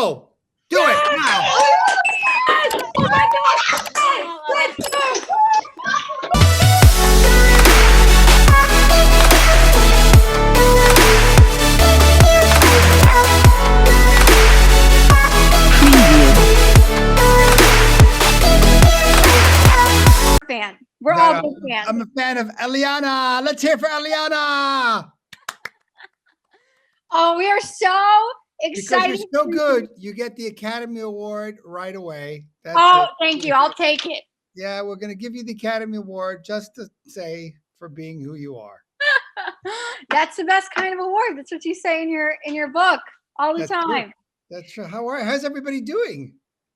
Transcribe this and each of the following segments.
go. Do it now. Oh my God. Let's go. Fan. We're all big fans. I'm a fan of Eliana. Let's hear for Eliana. Oh, we are so excited. Because you're so good, you get the Academy Award right away. That's thank you. I'll take it. Yeah, we're going to give you the Academy Award just to say for being who you are. That's the best kind of award. That's what you say in your book all the time. True. That's true. How's everybody doing?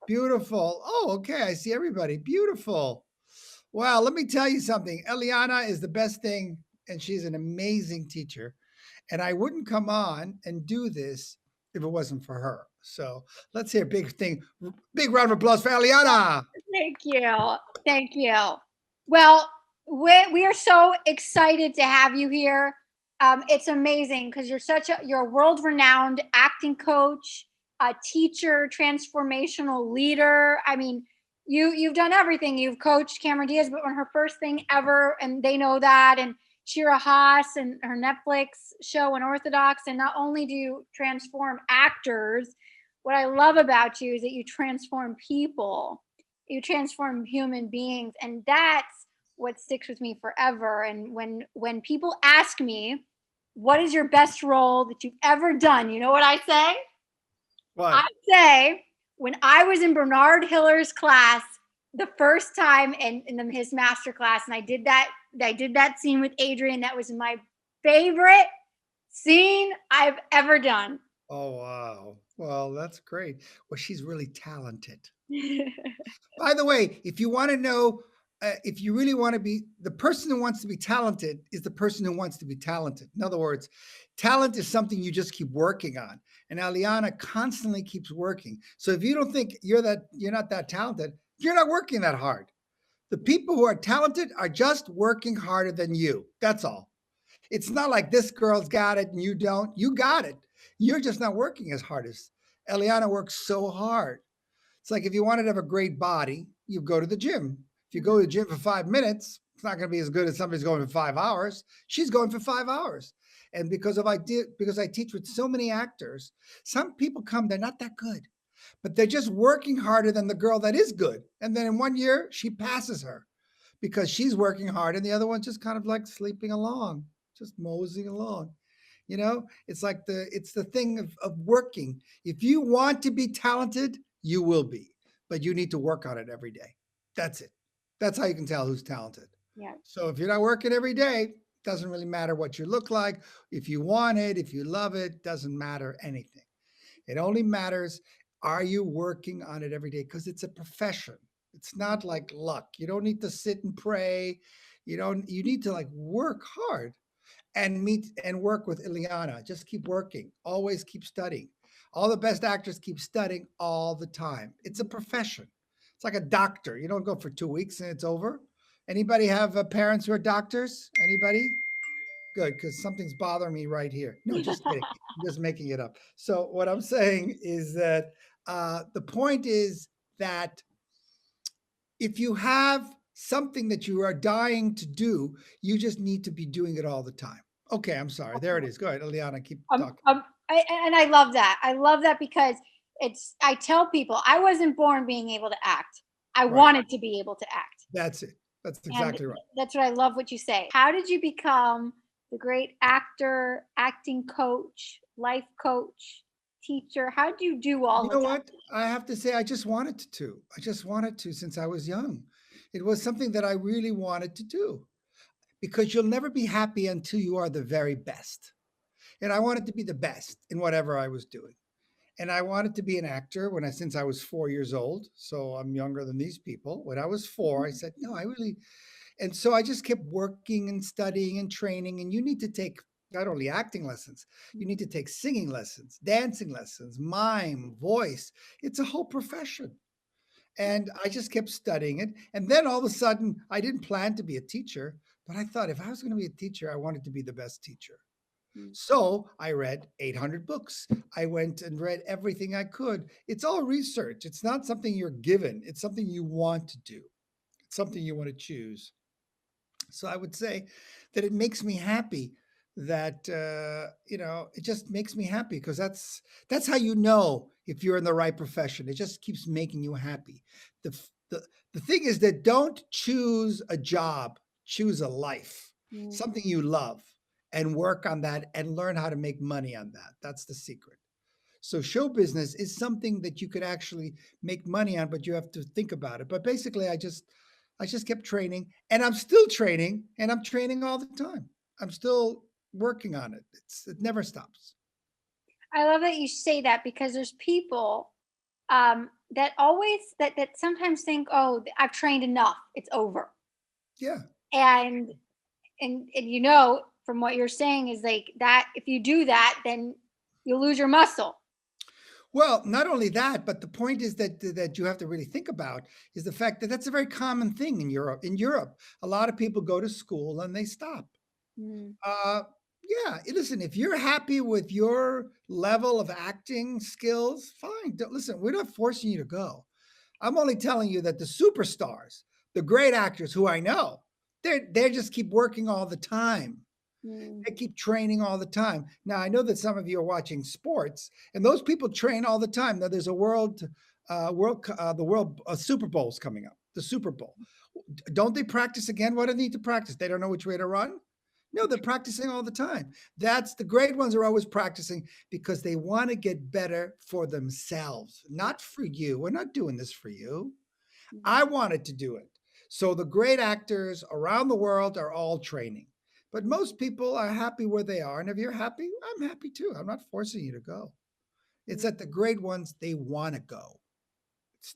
Beautiful. Oh, okay. I see everybody. Beautiful. Well, let me tell you something. Eliana is the best thing, and she's an amazing teacher. And I wouldn't come on and do this if it wasn't for her. So let's hear a big round of applause for Eliana. Thank you. Thank you. Well, we are so excited to have you here. It's amazing because you're a world-renowned acting coach, a teacher, transformational leader. I mean, you've done everything. You've coached Cameron Diaz, but on her first thing ever, and they know that, and Shira Haas and her Netflix show Unorthodox. And not only do you transform actors, what I love about you is that you transform people. You transform human beings, and that's what sticks with me forever. And when people ask me, what is your best role that you've ever done? You know what I say? What? I say, when I was in Bernard Hiller's class the first time in his master class, and I did that scene with Adrian, that was my favorite scene I've ever done. Oh, wow. Well, that's great. Well, she's really talented. By the way, if you want to know, if you really want to be, the person who wants to be talented is the person who wants to be talented. In other words, talent is something you just keep working on. And Eliana constantly keeps working. So if you don't think you're not that talented, you're not working that hard. The people who are talented are just working harder than you. That's all. It's not like this girl's got it and you don't. You got it. You're just not working as hard as Eliana works so hard. It's like if you wanted to have a great body, you go to the gym. If you go to the gym for 5 minutes, it's not going to be as good as somebody's going for 5 hours. She's going for 5 hours. And because I teach with so many actors, some people come, they're not that good, but they're just working harder than the girl that is good. And then in 1 year, she passes her because she's working hard and the other one's just kind of like sleeping along, just moseying along. You know, it's the thing of working. If you want to be talented, you will be, but you need to work on it every day. That's it. That's how you can tell who's talented. Yeah. So if you're not working every day, it doesn't really matter what you look like. If you want it, if you love it, doesn't matter anything. It only matters, are you working on it every day? Because it's a profession. It's not like luck. You don't need to sit and pray. You need to like work hard and meet and work with Eliana. Just keep working. Always keep studying. All the best actors keep studying all the time. It's a profession. It's like a doctor. You don't go for 2 weeks and it's over. Anybody have parents who are doctors? Anybody? Good, because something's bothering me right here. No, just kidding. I'm just making it up. So what I'm saying is that the point is that if you have something that you are dying to do, you just need to be doing it all the time. Okay, I'm sorry. There it is. Go ahead, Eliana, keep talking. I love that. I love that because I tell people I wasn't born being able to act. I wanted to be able to act. That's it. That's exactly right. That's what I love what you say. How did you become the great actor, acting coach, life coach, teacher? How did you do all of that? You know what? I have to say, I just wanted to. I just wanted to since I was young. It was something that I really wanted to do because you'll never be happy until you are the very best. And I wanted to be the best in whatever I was doing. And I wanted to be an actor since I was 4 years old. So I'm younger than these people. When I was 4, I said, no, and so I just kept working and studying and training. And you need to take not only acting lessons, you need to take singing lessons, dancing lessons, mime, voice. It's a whole profession. And I just kept studying it. And then all of a sudden, I didn't plan to be a teacher, but I thought if I was going to be a teacher, I wanted to be the best teacher. Mm. So I read 800 books. I went and read everything I could. It's all research. It's not something you're given, it's something you want to do, it's something you want to choose. So I would say that it makes me happy that it just makes me happy because that's how you know if you're in the right profession. It just keeps making you happy. The thing is that don't choose a job, choose a life, Mm. something you love, and work on that and learn how to make money on that. That's the secret. So show business is something that you could actually make money on, but you have to think about it. But basically, I just kept training, and I'm still training, and I'm training all the time. I'm still working on it. It never stops. I love that you say that because there's people that always that sometimes think, "Oh, I've trained enough. It's over." Yeah. And and you know from what you're saying is like that if you do that, then you'll lose your muscle. Well, not only that, but the point is that you have to really think about is the fact that that's a very common thing in Europe. In Europe, a lot of people go to school and they stop. Mm. Uh, yeah, listen, if you're happy with your level of acting skills, fine. Listen, we're not forcing you to go. I'm only telling you that the superstars, the great actors who I know, they just keep working all the time. Mm. They keep training all the time. Now I know that some of you are watching sports, and those people train all the time. Now there's a the world Super Bowl's coming up. The Super Bowl. Don't they practice again? What do they need to practice? They don't know which way to run. No, they're practicing all the time. That's the great ones are always practicing because they want to get better for themselves, not for you. We're not doing this for you. Mm. I wanted to do it. So the great actors around the world are all training. But Mm. most people are happy where they are. And if you're happy, I'm happy too. I'm not forcing you to go. It's Mm. that the great ones, they want to go.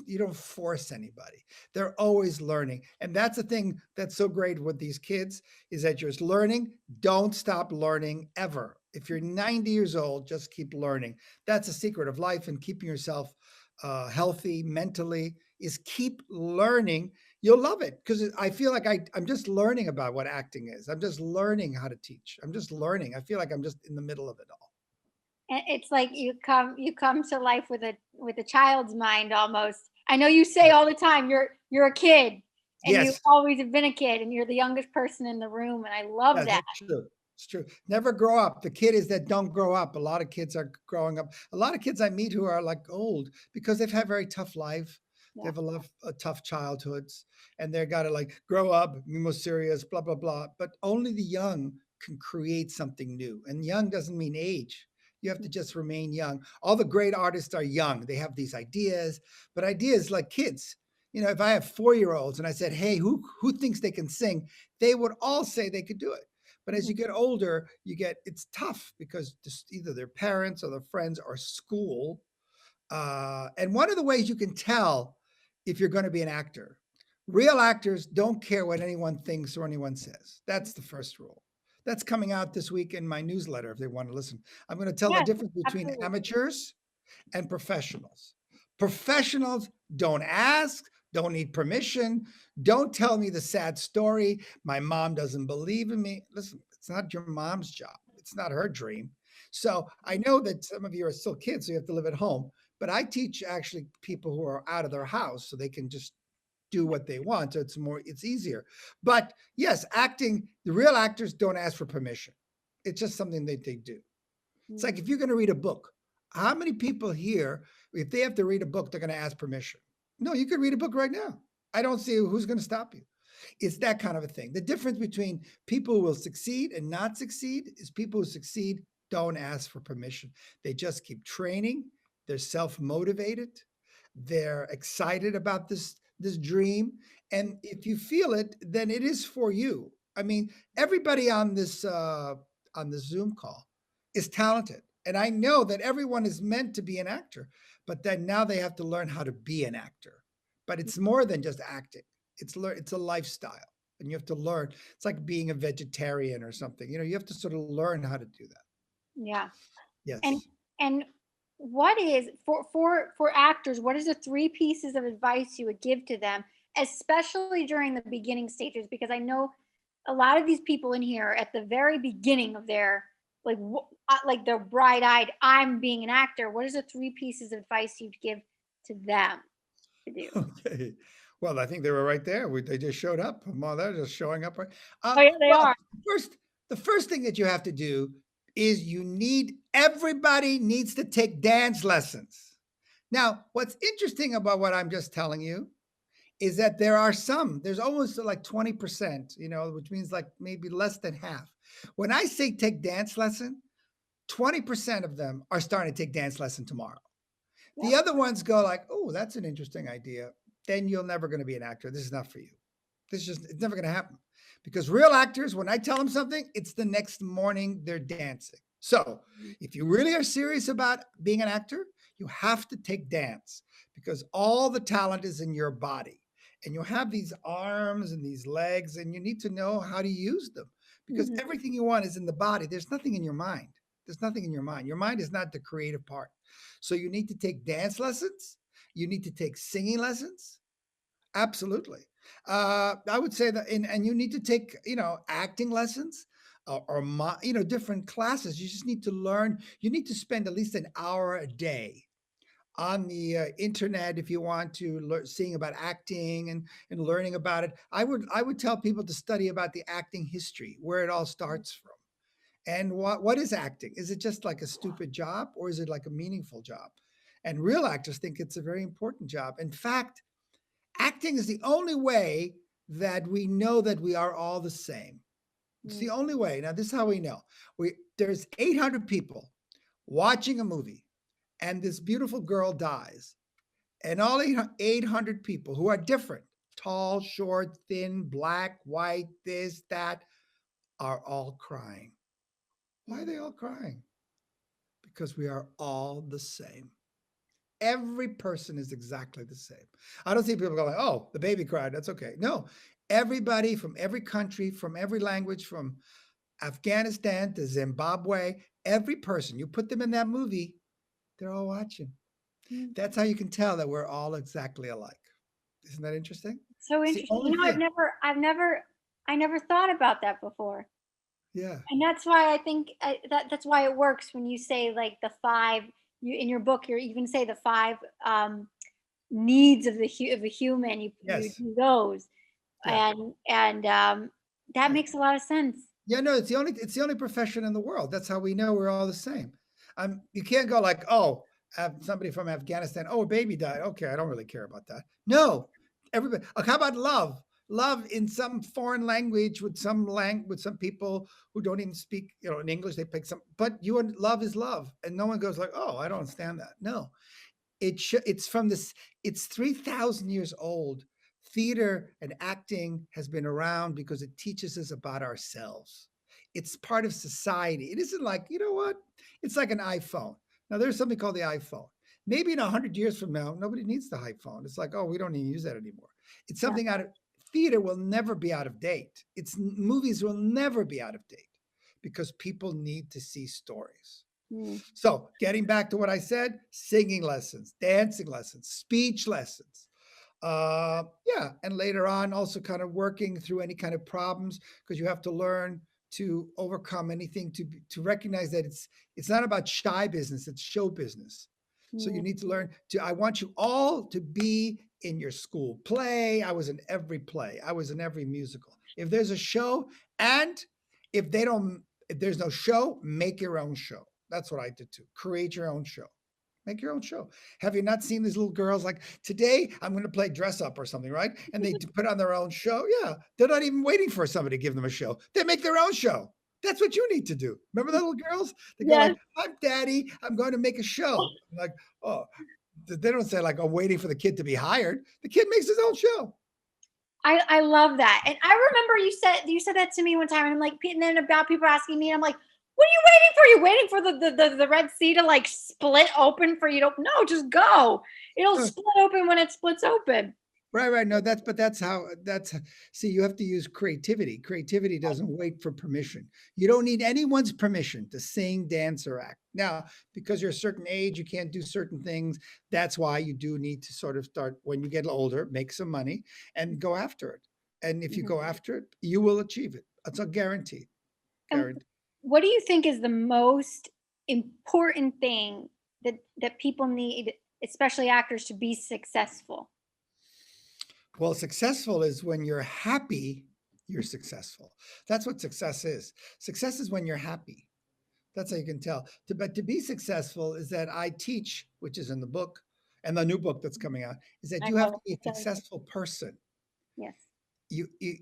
You don't force anybody. They're always learning. And that's the thing that's so great with these kids is that you're learning. Don't stop learning ever. If you're 90 years old, just keep learning. That's a secret of life and keeping yourself healthy mentally is keep learning. You'll love it because I feel like I'm just learning about what acting is. I'm just learning how to teach. I'm just learning. I feel like I'm just in the middle of it all. And it's like you come to life with a child's mind almost. I know you say all the time you're a kid and you Yes. always have been a kid and you're the youngest person in the room and I love Yes, that. that's true. It's true. Never grow up. The kid is that don't grow up. A lot of kids are growing up. A lot of kids I meet who are like old because they've had very tough life. They Yeah. have a lot of tough childhoods, and they're got to like grow up, be more serious, blah blah blah. But only the young can create something new, and young doesn't mean age. You have to just remain young. All the great artists are young. They have these ideas, but ideas like kids. If I have 4-year-olds and I said, "Hey, who thinks they can sing?" They would all say they could do it. But as Mhm. you get older, it's tough because just either their parents or their friends or school. And one of the ways you can tell if you're going to be an actor, real actors don't care what anyone thinks or anyone says. That's the first rule. That's coming out this week in my newsletter if they want to listen. I'm going to tell the Yes, difference between absolutely. amateurs and professionals. Professionals don't ask, don't need permission, don't tell me the sad story. My mom doesn't believe in me. Listen, it's not your mom's job, it's not her dream. So I know that some of you are still kids, so you have to live at home. But I teach actually people who are out of their house so they can just do what they want. So it's easier. But yes, acting, the real actors don't ask for permission. It's just something that they do. It's like Mm. if you're going to read a book, how many people here, if they have to read a book, they're going to ask permission? No, you could read a book right now. I don't see who's going to stop you. It's that kind of a thing. The difference between people who will succeed and not succeed is people who succeed don't ask for permission. They just keep training. They're self-motivated. They're excited about this dream. And if you feel it, then it is for you. I mean, everybody on this Zoom call is talented. And I know that everyone is meant to be an actor, but then now they have to learn how to be an actor. But it's more than just acting. It's a lifestyle, and you have to learn. It's like being a vegetarian or something. You have to sort of learn how to do that. Yeah. And Yes. and what is for actors, what is the three pieces of advice you would give to them, especially during the beginning stages? Because I know a lot of these people in here at the very beginning of their like they're bright-eyed, I'm being an actor, what is the 3 pieces of advice you'd give to them to do? Okay. Well, I think they were right there. They just showed up. Well, they're just showing up. Right. Oh, yeah, they Well, are. first, the first thing that you have to do is everybody needs to take dance lessons. Now, what's interesting about what I'm just telling you is that there's almost like 20%, which means like maybe less than half. When I say take dance lesson, 20% of them are starting to take dance lesson tomorrow. Yep. The other ones go like, "Oh, that's an interesting idea." Then you're never going to be an actor. This is not for you. It's never going to happen. Because real actors, when I tell them something, it's the next morning they're dancing. So, if you really are serious about being an actor, you have to take dance because all the talent is in your body. And you have these arms and these legs, and you need to know how to use them because Mhm, everything you want is in the body. There's nothing in your mind. There's nothing in your mind. Your mind is not the creative part. So you need to take dance lessons. You need to take singing lessons. Absolutely. I would say that, and you need to take, acting lessons or different classes. You just need to learn. You need to spend at least an hour a day on the internet if you want to learn seeing about acting and learning about it. I would tell people to study about the acting history, where it all starts from. And what is acting? Is it just like a stupid job or is it like a meaningful job? And real actors think it's a very important job. In fact, acting is the only way that we know that we are all the same. It's mhm, the only way. Now, this is how we know. There's 800 people watching a movie, and this beautiful girl dies. And all 800 people who are different, tall, short, thin, black, white, this, that, are all crying. Why are mhm. they all crying? Because we are all the same. Every person is exactly the same. I don't see people going, "Oh, the baby cried. That's okay." No, everybody from every country, from every language, from Afghanistan to Zimbabwe, every person, you put them in that movie, they're all watching. Mm. That's how you can tell that we're all exactly alike. Isn't that interesting? So It's the interesting. only thing. I never thought about that before. Yeah. And that's why I think that's why it works when you say like the 5 in your book you even say the 5 needs of of a human, you Yes. do those. Yeah. And that Right. makes a lot of sense. Yeah, no, it's the only profession in the world. That's how we know we're all the same. You can't go like, oh, somebody from Afghanistan. Oh, a baby died. Okay, I don't really care about that. No, everybody. How about love? Love in some foreign language with some people who don't even speak, in English. They pick some, but love is love, and no one goes like, oh, I don't understand that. No, it's from this. It's 3,000 years old. Theater and acting has been around because it teaches us about ourselves. It's part of society. It isn't like, you know what, it's like an iPhone. Now there's something called the iPhone. Maybe in 100 years from now nobody needs the iPhone. It's like, oh, we don't even use that anymore. It's Yeah. something out of theater will never be out of date. It's movies will never be out of date because people need to see stories. Mm, So, getting back to what I said, singing lessons, dancing lessons, speech lessons. Yeah, and later on, also kind of working through any kind of problems because you have to learn to overcome anything to recognize that it's not about shy business, it's show business. So you mm, need to learn to. I want you all to be in your school play. I was in every play. I was in every musical. If there's a show, and if they don't, if there's no show, make your own show. That's what I did too. Create your own show. Make your own show. Have you not seen these little girls like today? I'm going to play dress up or something, right? And they put on their own show. Yeah, they're not even waiting for somebody to give them a show. They make their own show. That's what you need to do. Remember the little girls? They go yes. like, "I'm daddy. I'm going to make a show." I'm like, oh, they don't say like, "I'm waiting for the kid to be hired." The kid makes his own show. I love that. And I remember you said that to me one time, and I'm like, and then about people asking me, and I'm like, what are you waiting for? You waiting for the Red Sea to like split open for you to no, just go. It'll Uh, split open when it splits open. Right, right. No, see, you have to use creativity. Creativity doesn't wait for permission. You don't need anyone's permission to sing, dance, or act. Now, because you're a certain age, you can't do certain things. That's why you do need to sort of start when you get older, make some money and go after it. And if you Mhm. go after it, you will achieve it. It's a guarantee. And Guarantee. what do you think is the most important thing that people need, especially actors, to be successful? Well, successful is when you're happy, you're successful. That's what success is. Success is when you're happy. That's how you can tell. But to be successful is that I teach, which is in the book and the new book that's coming out, is that I you have love to it. be a Tell me. successful person. Yes. You, you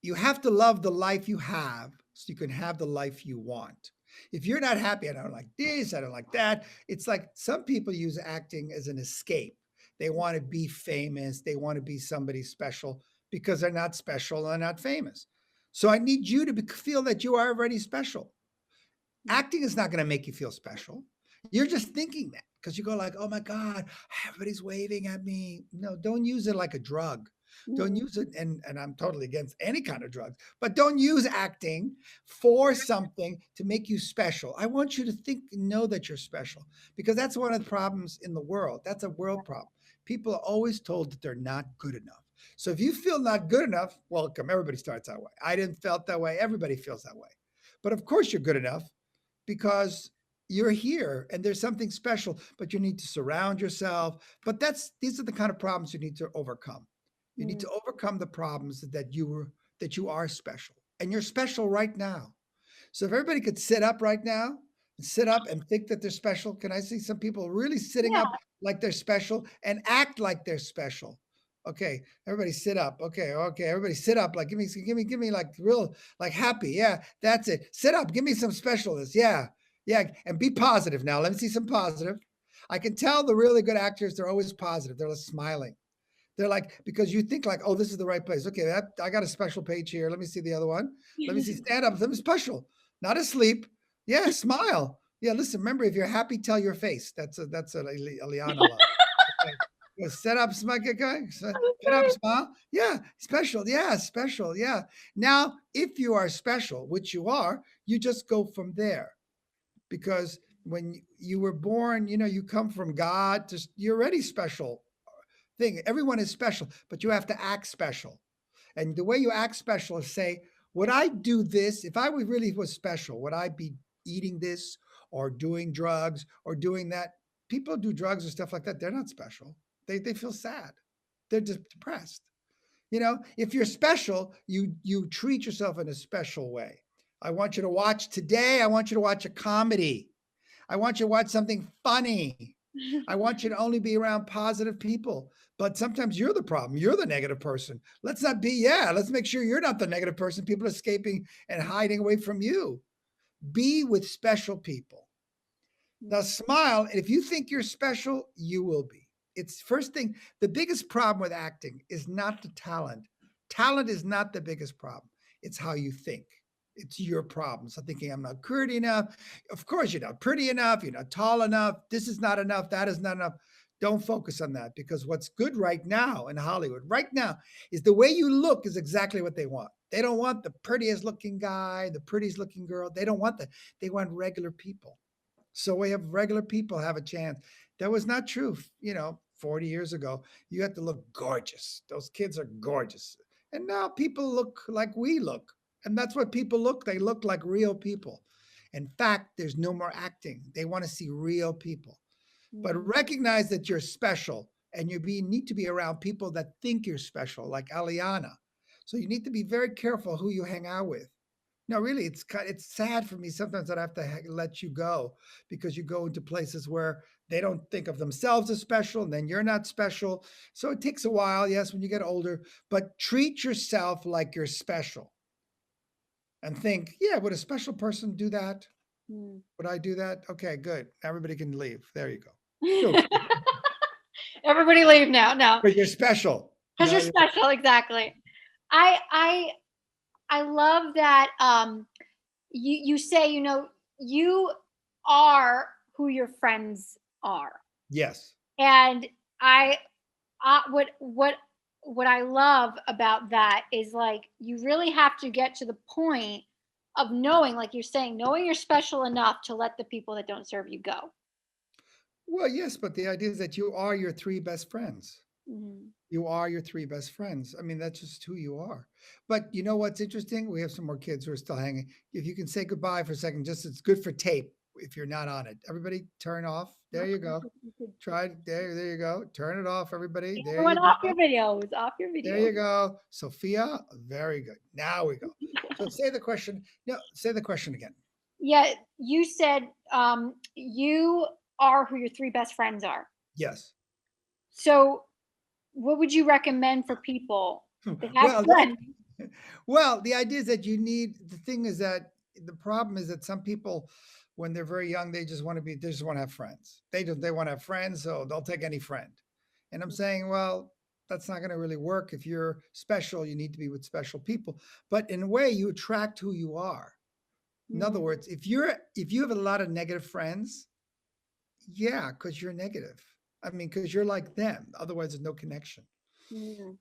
you have to love the life you have so you can have the life you want. If you're not happy, I don't like this, I don't like that. It's like some people use acting as an escape. They want to be famous, they want to be somebody special because they're not special, they're not famous. So I need you to feel that you are already special. Mm, Acting is not going to make you feel special. You're just thinking that because you go like, oh my God, everybody's waving at me. No, don't use it like a drug. Don't mm, use it, and I'm totally against any kind of drugs, but don't use acting for something to make you special. I want you to think and know that you're special because that's one of the problems in the world. That's a world problem. People are always told that they're not good enough. So if you feel not good enough, welcome. Everybody starts that way. I didn't felt that way. Everybody feels that way. But of course you're good enough because you're here and there's something special, but you need to surround yourself. But these are the kind of problems you need to overcome. You need mm. to overcome the problems that you are special. And you're special right now. So if everybody could sit up right now and sit up and think that they're special, can I see some people really sitting Yeah. up like they're special and act like they're special? Okay, everybody sit up. Okay, everybody sit up. Like give me like real like happy. Yeah, that's it. Sit up. Give me some specialness. Yeah, yeah, and be positive now. Let me see some positive. I can tell the really good actors, they're always positive. They're always smiling. They're like, because you think like, oh, this is the right place. Okay, I got a special page here. Let me see the other one. Let me see. Stand up. Let me special. Not asleep. Yeah, smile. Yeah, listen. Remember, if you're happy, tell your face. That's a Eliana line. Okay. Yeah, set up, smile. Get up, smile. Yeah, special. Yeah, special. Yeah. Now, if you are special, which you are, you just go from there because when you were born, you know, you come from God. Just you're already special thing. Everyone is special, but you have to act special. And the way you act special is say, would I do this? If I really was special, would I be eating this or doing drugs or doing that? People do drugs or stuff like that. They're not special. They feel sad. They're just depressed. You know, if you're special, you treat yourself in a special way. I want you to watch today. I want you to watch a comedy. I want you to watch something funny. I want you to only be around positive people. But sometimes you're the problem. You're the negative person. Let's not be, yeah, let's make sure you're not the negative person. People escaping and hiding away from you. Be with special people. Now Mm, smile. And if you think you're special, you will be. It's first thing, the biggest problem with acting is not the talent. Talent is not the biggest problem. It's how you think. It's your problem. So thinking I'm not pretty enough. Of course, you're not pretty enough. You're not tall enough. This is not enough. That is not enough. Don't focus on that because what's good right now in Hollywood, right now, is the way you look is exactly what they want. They don't want the prettiest looking guy, the prettiest looking girl. They don't want that. They want regular people. So we have regular people have a chance. That was not true, 40 years ago. You had to look gorgeous. Those kids are gorgeous. And now people look like we look. And that's what people look. They look like real people. In fact, there's no more acting. They want to see real people. But mm, recognize that you're special and need to be around people that think you're special, like Aliana. So you need to be very careful who you hang out with. No, really, it's sad for me sometimes that I have to let you go because you go into places where they don't think of themselves as special, and then you're not special. So it takes a while, yes, when you get older, but treat yourself like you're special and think, yeah, would a special person do that? mm. Would I do that? Okay, good. Everybody can leave. There you go. Okay. Everybody leave now. No, But you're special. because Now you're you're special. Exactly. I I I love that. You say, you are who your friends are, yes. and I what I love about that is, like, you really have to get to the point of knowing, like you're saying, knowing you're special enough to let the people that don't serve you go. Well, yes, but the idea is that you are your three best friends. Mhm. You are your three best friends. I mean, that's just who you are. But you know what's interesting? We have some more kids who are still hanging. If you can say goodbye for a second, just it's good for tape if you're not on it. Everybody turn off. There you go. Try it. There you go. Turn it off, everybody. There Everyone you go. off your videos, off your There videos. you go. Sophia, very good. Now we go. So say the question. No, say the question again. Yeah, you said you are who your three best friends are. Yes. So, what would you recommend for people that have Well, friends? well, the idea is that you need the thing is that the problem is that some people, when they're very young, they just want to have friends. They want to have friends, so they'll take any friend. And I'm saying, well, that's not going to really work. If you're special, you need to be with special people. But in a way, you attract who you are. In other Mm, words, if you have a lot of negative friends, yeah, because you're negative. I mean, because you're like them. Otherwise, there's no connection. mm.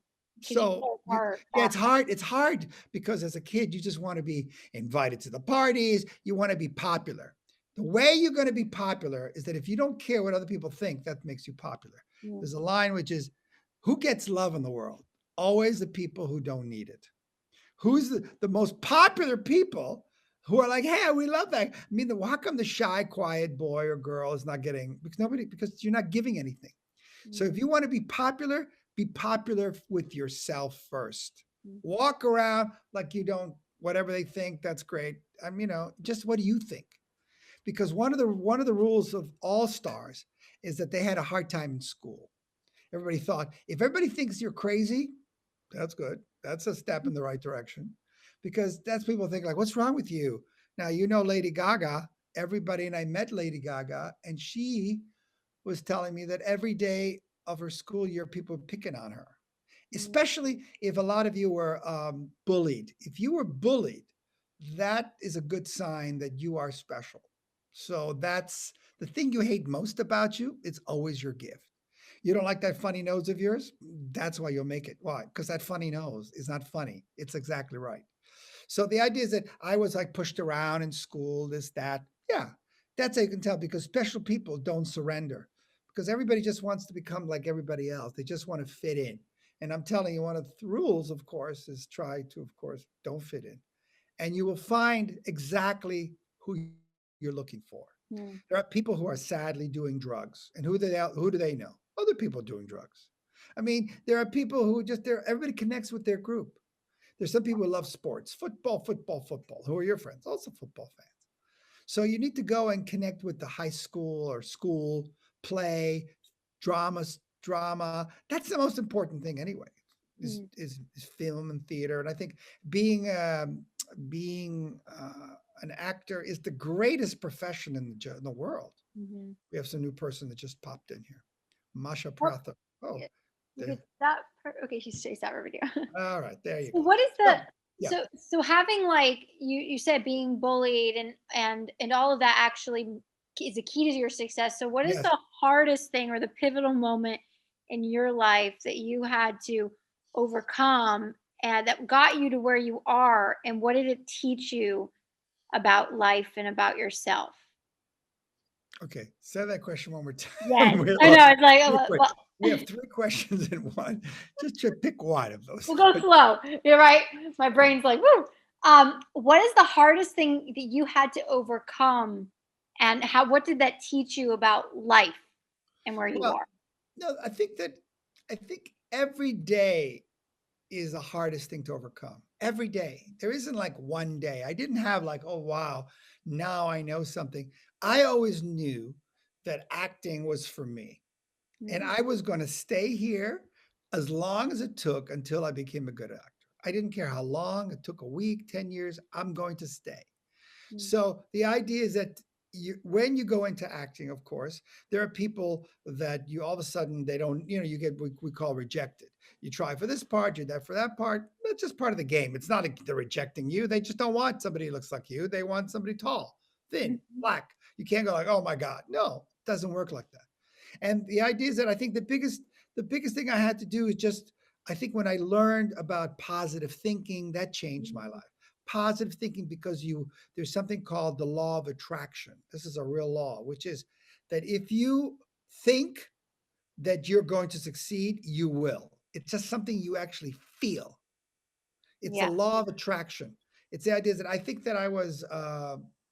'Cause you So pull you, apart yeah, fast. it's hard because as a kid, you just want to be invited to the parties. You want to be popular. The way you're going to be popular is that if you don't care what other people think, that makes you popular. Mm, There's a line which is, who gets love in the world? Always the people who don't need it. Who's the most popular people who are like, hey, we love that. I mean, how come the shy, quiet boy or girl is not getting, because you're not giving anything. So if mm, you want to be popular with yourself first. mm, Walk around like you don't, whatever they think, that's great. Just what do you think? Because one of the rules of all stars is that they had a hard time in school. Everybody thought if everybody thinks you're crazy, that's good. That's a step in the right direction. Because that's people think like, what's wrong with you? Now you know Lady Gaga, everybody, and I met Lady Gaga, and she was telling me that every day of her school year, people were picking on her, mm, especially if a lot of you were bullied. If you were bullied, that is a good sign that you are special. So that's the thing you hate most about you. It's always your gift. You don't like that funny nose of yours? That's why you'll make it. Why? Because that funny nose is not funny. It's exactly right. So the idea is that I was like pushed around in school, this, that. Yeah, that's how you can tell because special people don't surrender because everybody just wants to become like everybody else. They just want to fit in. And I'm telling you, one of the rules, of course, is try to, of course, don't fit in. And you will find exactly who you're looking for. There are mm, people who are sadly doing drugs. And who do they know? Other people doing drugs. I mean, there are people who everybody connects with their group. There's some people who love sports, football. Who are your friends? Also football fans. So you need to go and connect with the high school or school play, drama. That's the most important thing anyway. Is mm, is, is film and theater, and I think being an actor is the greatest profession in the world. mhm. We have some new person that just popped in here, Masha Oh, Pratha. Oh, yeah, there. because okay, she stays that video. All right, there you So go. what is the So yeah, having like you said being bullied and all of that actually is a key to your success. So what is yes. the hardest thing or the pivotal moment in your life that you had to overcome and that got you to where you are and what did it teach you about life and about yourself? Okay, say that question one more Yes. time. We I lost know it's like real quick. well, We have three questions in one. Just to pick one of those. we'll go slow. You're right. My brain's like, woo. What is the hardest thing that you had to overcome, and what did that teach you about life and where you Well, are? no, I think every day is the hardest thing to overcome. Every day. There isn't like one day. I didn't have like, oh wow, now I know something. I always knew that acting was for me. And Mm, I was going to stay here as long as it took until I became a good actor. I didn't care how long, it took a week, 10 years, I'm going to stay. mm, So the idea is that when you go into acting, of course, there are people that you all of a sudden they don't, you get what we call rejected. You try for this part, you're there for that part. That's just part of the game. It's not they're rejecting you. They just don't want somebody who looks like you. They want somebody tall, thin, mhm, black. You can't go like, oh my God. No, it doesn't work like that. And the idea is that I think the biggest thing I had to do is just I think when I learned about positive thinking, that changed my mhm, life. Positive thinking because there's something called the law of attraction. This is a real law, which is that if you think that you're going to succeed, you will. It's just something you actually feel. It's a Yeah. law of attraction. It's the idea that I think that I was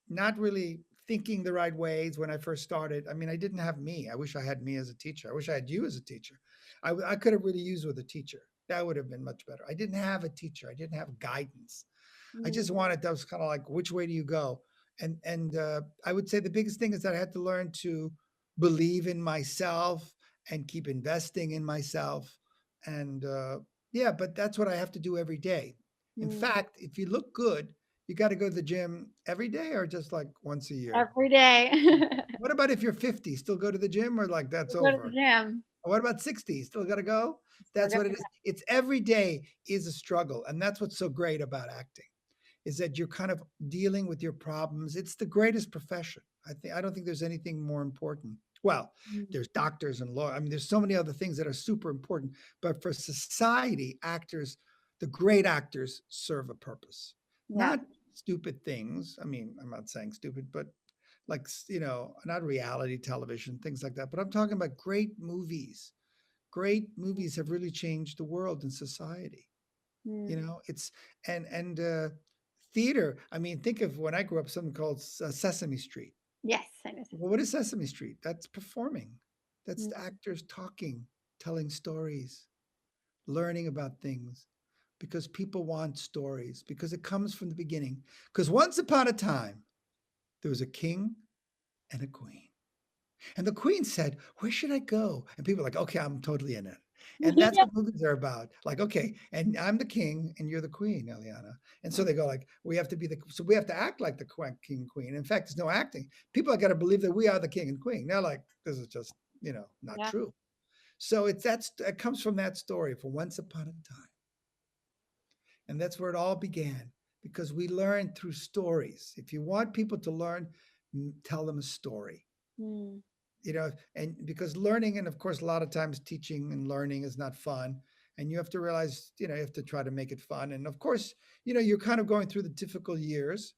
not really thinking the right ways when I first started. I mean, I didn't have me. I wish I had me as a teacher. I wish I had you as a teacher. I could have really used with a teacher. That would have been much better. I didn't have a teacher. I didn't have guidance. I Mm, just wanted, that was kind of like, which way do you go? And I would say the biggest thing is that I had to learn to believe in myself and keep investing in myself. And yeah, but that's what I have to do every day. In mm. fact, if you look good, you got to go to the gym every day or just like once a year. Every day. What about if you're 50? Still go to the gym or like that's Go to the over? gym. What about 60? Still got to go? Still That's got what it is. It's every day is a struggle. And that's what's so great about acting is that you're kind of dealing with your problems. It's the greatest profession. I don't think there's anything more important. Well, Mm, there's doctors and law. I mean, there's so many other things that are super important. But for society, actors, the great actors serve a purpose, yeah. not stupid things. I mean, I'm not saying stupid, but like, not reality television, things like that. But I'm talking about great movies. Great movies have really changed the world and society. Mm. It's and theater. I mean, think of when I grew up, something called Sesame Street. Yes, I know. Well, what is Sesame Street? That's performing. That's Mm, the actors talking, telling stories, learning about things, because people want stories, because it comes from the beginning. Because once upon a time, there was a king and a queen. And the queen said, "Where should I go?" And people are like, "Okay, I'm totally in it." And that's yeah. what movies are about. Like, okay, and I'm the king and you're the queen, Eliana. And so they go like, we have to act like the king queen. In fact, there's no acting. People are got to believe that we are the king and queen. They're like, this is just, not Yeah. true. So it comes from that story for once upon a time. And that's where it all began because we learn through stories. If you want people to learn, tell them a story. Mm, And because learning, and of course a lot of times teaching and learning is not fun, and you have to realize, you have to try to make it fun. And of course, you're kind of going through the difficult years,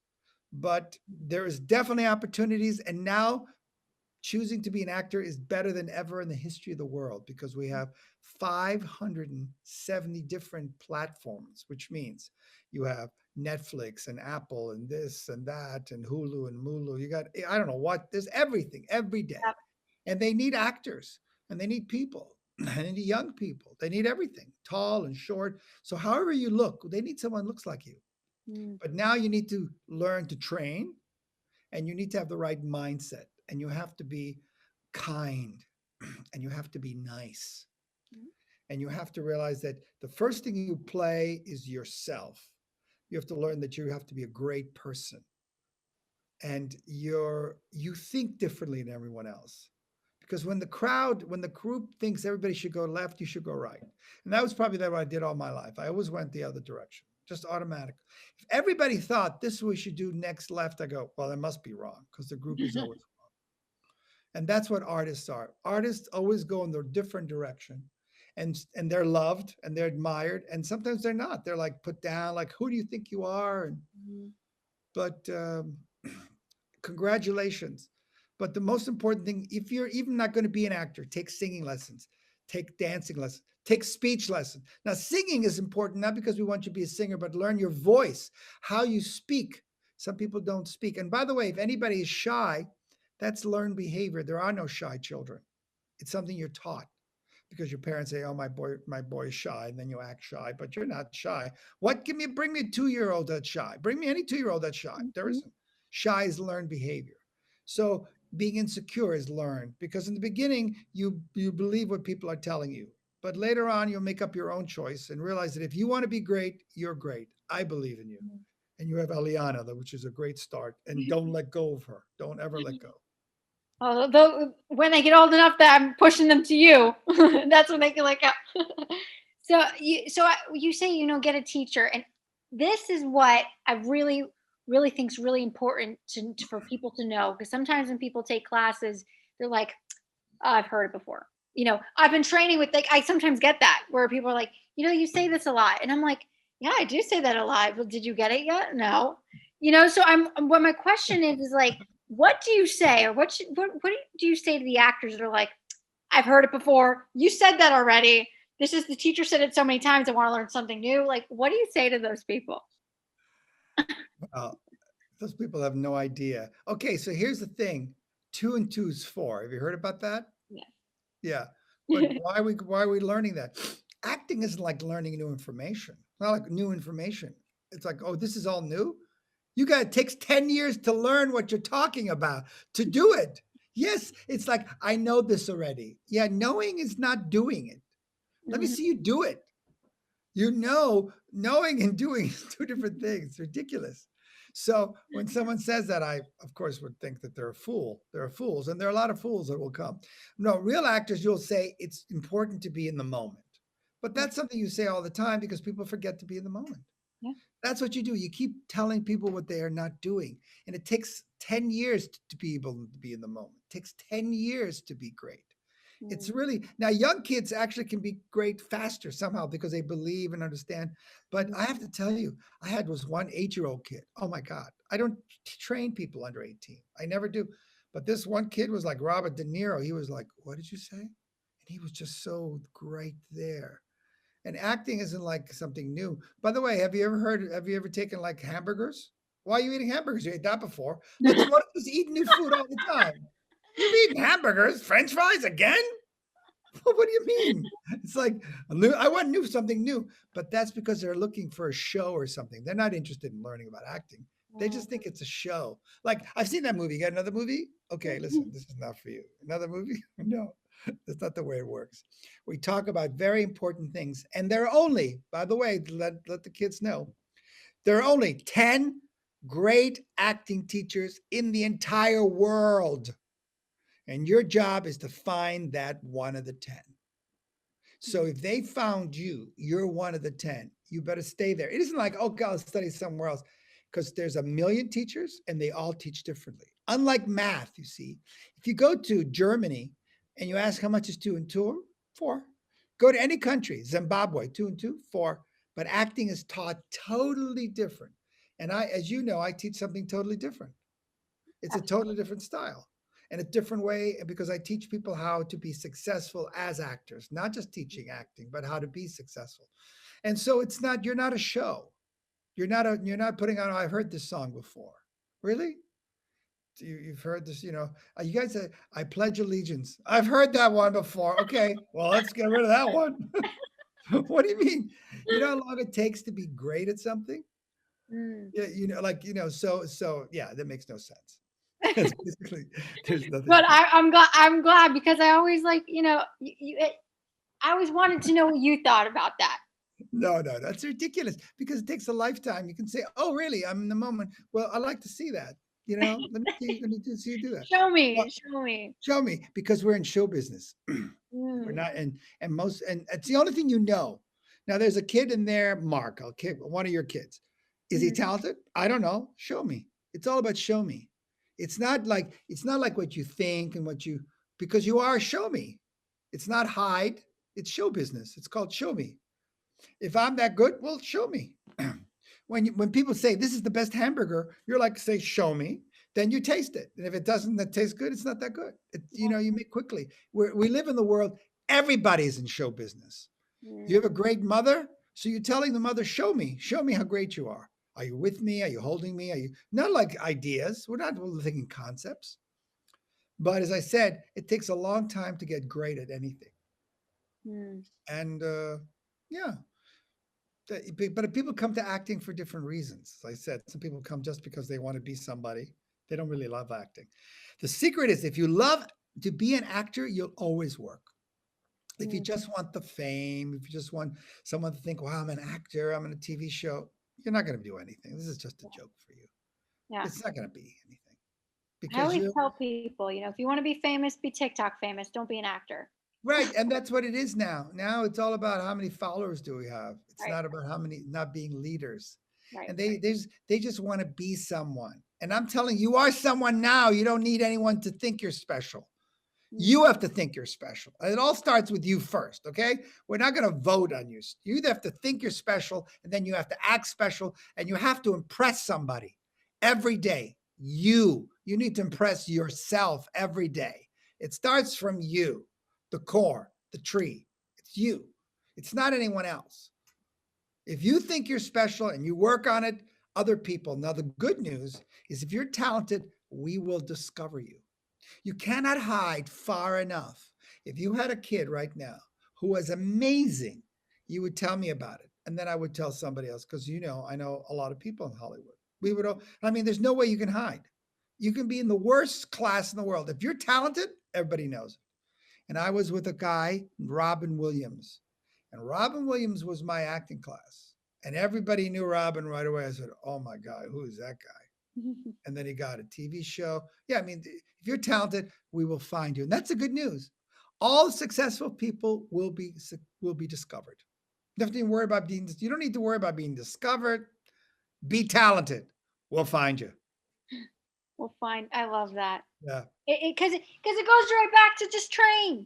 but there is definitely opportunities. And now choosing to be an actor is better than ever in the history of the world because we have 570 different platforms, which means you have Netflix and Apple and this and that and Hulu and Mulu. You got, I don't know what, there's everything every day. yeah. And they need actors and they need people and they need young people. They need everything, tall and short. So however you look, they need someone who looks like you. Mm, But now you need to learn to train and you need to have the right mindset and you have to be kind and you have to be nice mm, and you have to realize that the first thing you play is yourself. You have to learn that you have to be a great person and you think differently than everyone else because when the group thinks everybody should go left, you should go right. And that was probably what I did all my life. I always went the other direction, just automatic. If everybody thought this is what we should do next left, I go, well, that must be wrong because the group is always wrong. And that's what artists are. Artists always go in their different direction. And they're loved and they're admired. And sometimes they're not. They're like put down, like, who do you think you are? mm, But congratulations. But the most important thing, if you're even not going to be an actor, take singing lessons, take dancing lessons, take speech lessons. Now, singing is important, not because we want you to be a singer, but learn your voice, how you speak. Some people don't speak. And by the way, if anybody is shy, that's learned behavior. There are no shy children. It's something you're taught because your parents say, "Oh, my boy is shy," and then you act shy, but you're not shy. What? Bring me a 2-year-old that's shy. Bring me any 2-year-old that's shy. There mhm, isn't. Shy is learned behavior. So being insecure is learned because in the beginning you believe what people are telling you, but later on you'll make up your own choice and realize that if you want to be great, you're great. I believe in you, and you have Eliana, which is a great start. And don't let go of her. Don't ever let go. Although when they get old enough that I'm pushing them to you, that's when they can like. You say get a teacher, and this is what I really think is really important for people to know because sometimes when people take classes, they're like, oh, I've heard it before. I've been training with I sometimes get that where people are like, you say this a lot, and I'm like, yeah, I do say that a lot. But did you get it yet? No. So what my question is like, what do you say, or what do you say to the actors that are like, I've heard it before. You said that already. This is the teacher said it so many times. I want to learn something new. Like, what do you say to those people? Well, those people have no idea. Okay, so here's the thing. 2 and 2 is 4. Have you heard about that? Yeah. But Yeah. why are we learning that? Acting isn't like learning new information. It's not like new information. It's like, oh, this is all new. You got it takes 10 years to learn what you're talking about, to do it. Yes, it's like I know this already. Yeah, knowing is not doing it. Let me Mhm. see you do it. You know, knowing and doing is two different things. It's ridiculous. So when someone says that, I, of course, would think that they're a fool. They're fools, and there are a lot of fools that will come. No, real actors, you'll say it's important to be in the moment. But Mm, that's something you say all the time because people forget to be in the moment. yeah. That's what you do. You keep telling people what they are not doing. And it takes 10 years to be able to be in the moment. It takes 10 years to be great. It's Mm, really now young kids actually can be great faster somehow because they believe and understand. But mhm. I have to tell you, I had was one 8-year-old kid. Oh my God. I don't train people under 18. I never do. But this one kid was like Robert De Niro. He was like, "What did you say?" And he was just so great there. And acting isn't like something new. By the way, have you ever taken like hamburgers? Why are you eating hamburgers? You ate that before. But you want to just eat new food all the time. You've eaten hamburgers, French fries again? What do you mean? It's like I want new something new, but that's because they're looking for a show or something. They're not interested in learning about acting. They just think it's a show. Like I've seen that movie. You got another movie? Okay, listen, this is not for you. Another movie? No, that's not the way it works. We talk about very important things, and there are only, by the way, let the kids know, there are only 10 great acting teachers in the entire world. And your job is to find that one of the 10. So Mm, if they found you, you're one of the 10. You better stay there. It isn't like, oh, God, I'll study somewhere else because there's a million teachers and they all teach differently. Unlike math, you see, if you go to Germany and you ask how much is 2 and 2, 4. Go to any country, Zimbabwe, 2 and 2, 4. But acting is taught totally different. And I, as you know, I teach something totally different. It's a totally absolutely. different style and a different way because I teach people how to be successful as actors, not just teaching acting, but how to be successful. And so it's not you're not a show. You're not putting on. Oh, I've heard this song before. Really? You've heard this, you guys say, I pledge allegiance. I've heard that one before. Okay, well, let's get rid of that one. What do you mean? You know how long it takes to be great at something? Mm. Yeah, so yeah, that makes no sense. It's basically there's nothing But to I'm glad because I always like, I always wanted to know what you thought about that. no, no, that's ridiculous because it takes a lifetime. You can say, "Oh, really? I'm in the moment." Well, I like to see that. Let me see you do that. Show Well, me, show me. show me because we're in show business. We're Mm, not, and it's the only thing you know. Now, there's a kid in there, Mark, a kid, one of your kids. Is he mhm, talented? I don't know. Show me. It's all about show me. It's not like what you think and what you because you are show me. It's not hide. It's show business. It's called show me. If I'm that good, well, show me. When people say this is the best hamburger, you're like say show me. Then you taste it, and if it doesn't that taste good, it's not that good. You make quickly. We live in the world. Everybody's in show business. You have mm, a great mother, so you're telling the mother, show me how great you are. Are you with me? Are you holding me? Are you not like ideas? We're not thinking concepts. But as I said, it takes a long time to get great at anything. mm, And yeah, but people come to acting for different reasons. As I said, some people come just because they want to be somebody. They don't really love acting. The secret is if you love to be an actor, you'll always work. If you mm. just want the fame, if you just want someone to think, wow, I'm an actor, I'm in a TV show, you're not going to do anything. This is just a joke for you. Yeah. It's not going to be anything I because always you're tell people, if you want to be famous, be TikTok famous. Don't be an actor. right. And that's what it is now. Now it's all about how many followers do we have. It's Right, not about how many, not being leaders. right, And they just want to be someone. And I'm telling you, you are someone now. You don't need anyone to think you're special. mm, You have to think you're special. And it all starts with you first, okay? We're not going to vote on you. You have to think you're special, and then you have to act special, and you have to impress somebody every day. You need to impress yourself every day. It starts from you. the core, the tree. It's you. It's not anyone else. If you think you're special and you work on it, other people. Now, the good news is if you're talented, we will discover you. You cannot hide far enough. If you had a kid right now who was amazing, you would tell me about it. And then I would tell somebody else because I know a lot of people in Hollywood. We would, I mean, there's no way you can hide. You can be in the worst class in the world. If you're talented, everybody knows it. And I was with a guy, Robin Williams. And Robin Williams was my acting class. And everybody knew Robin right away. I said, oh my God, who is that guy? And then he got a TV show. Yeah, I mean, if you're talented, we will find you. And that's the good news. All successful people will be discovered. You don't need to worry about being discovered. Be talented. We'll find you. Well, fine. I love that. Yeah. Because it goes right back to just train.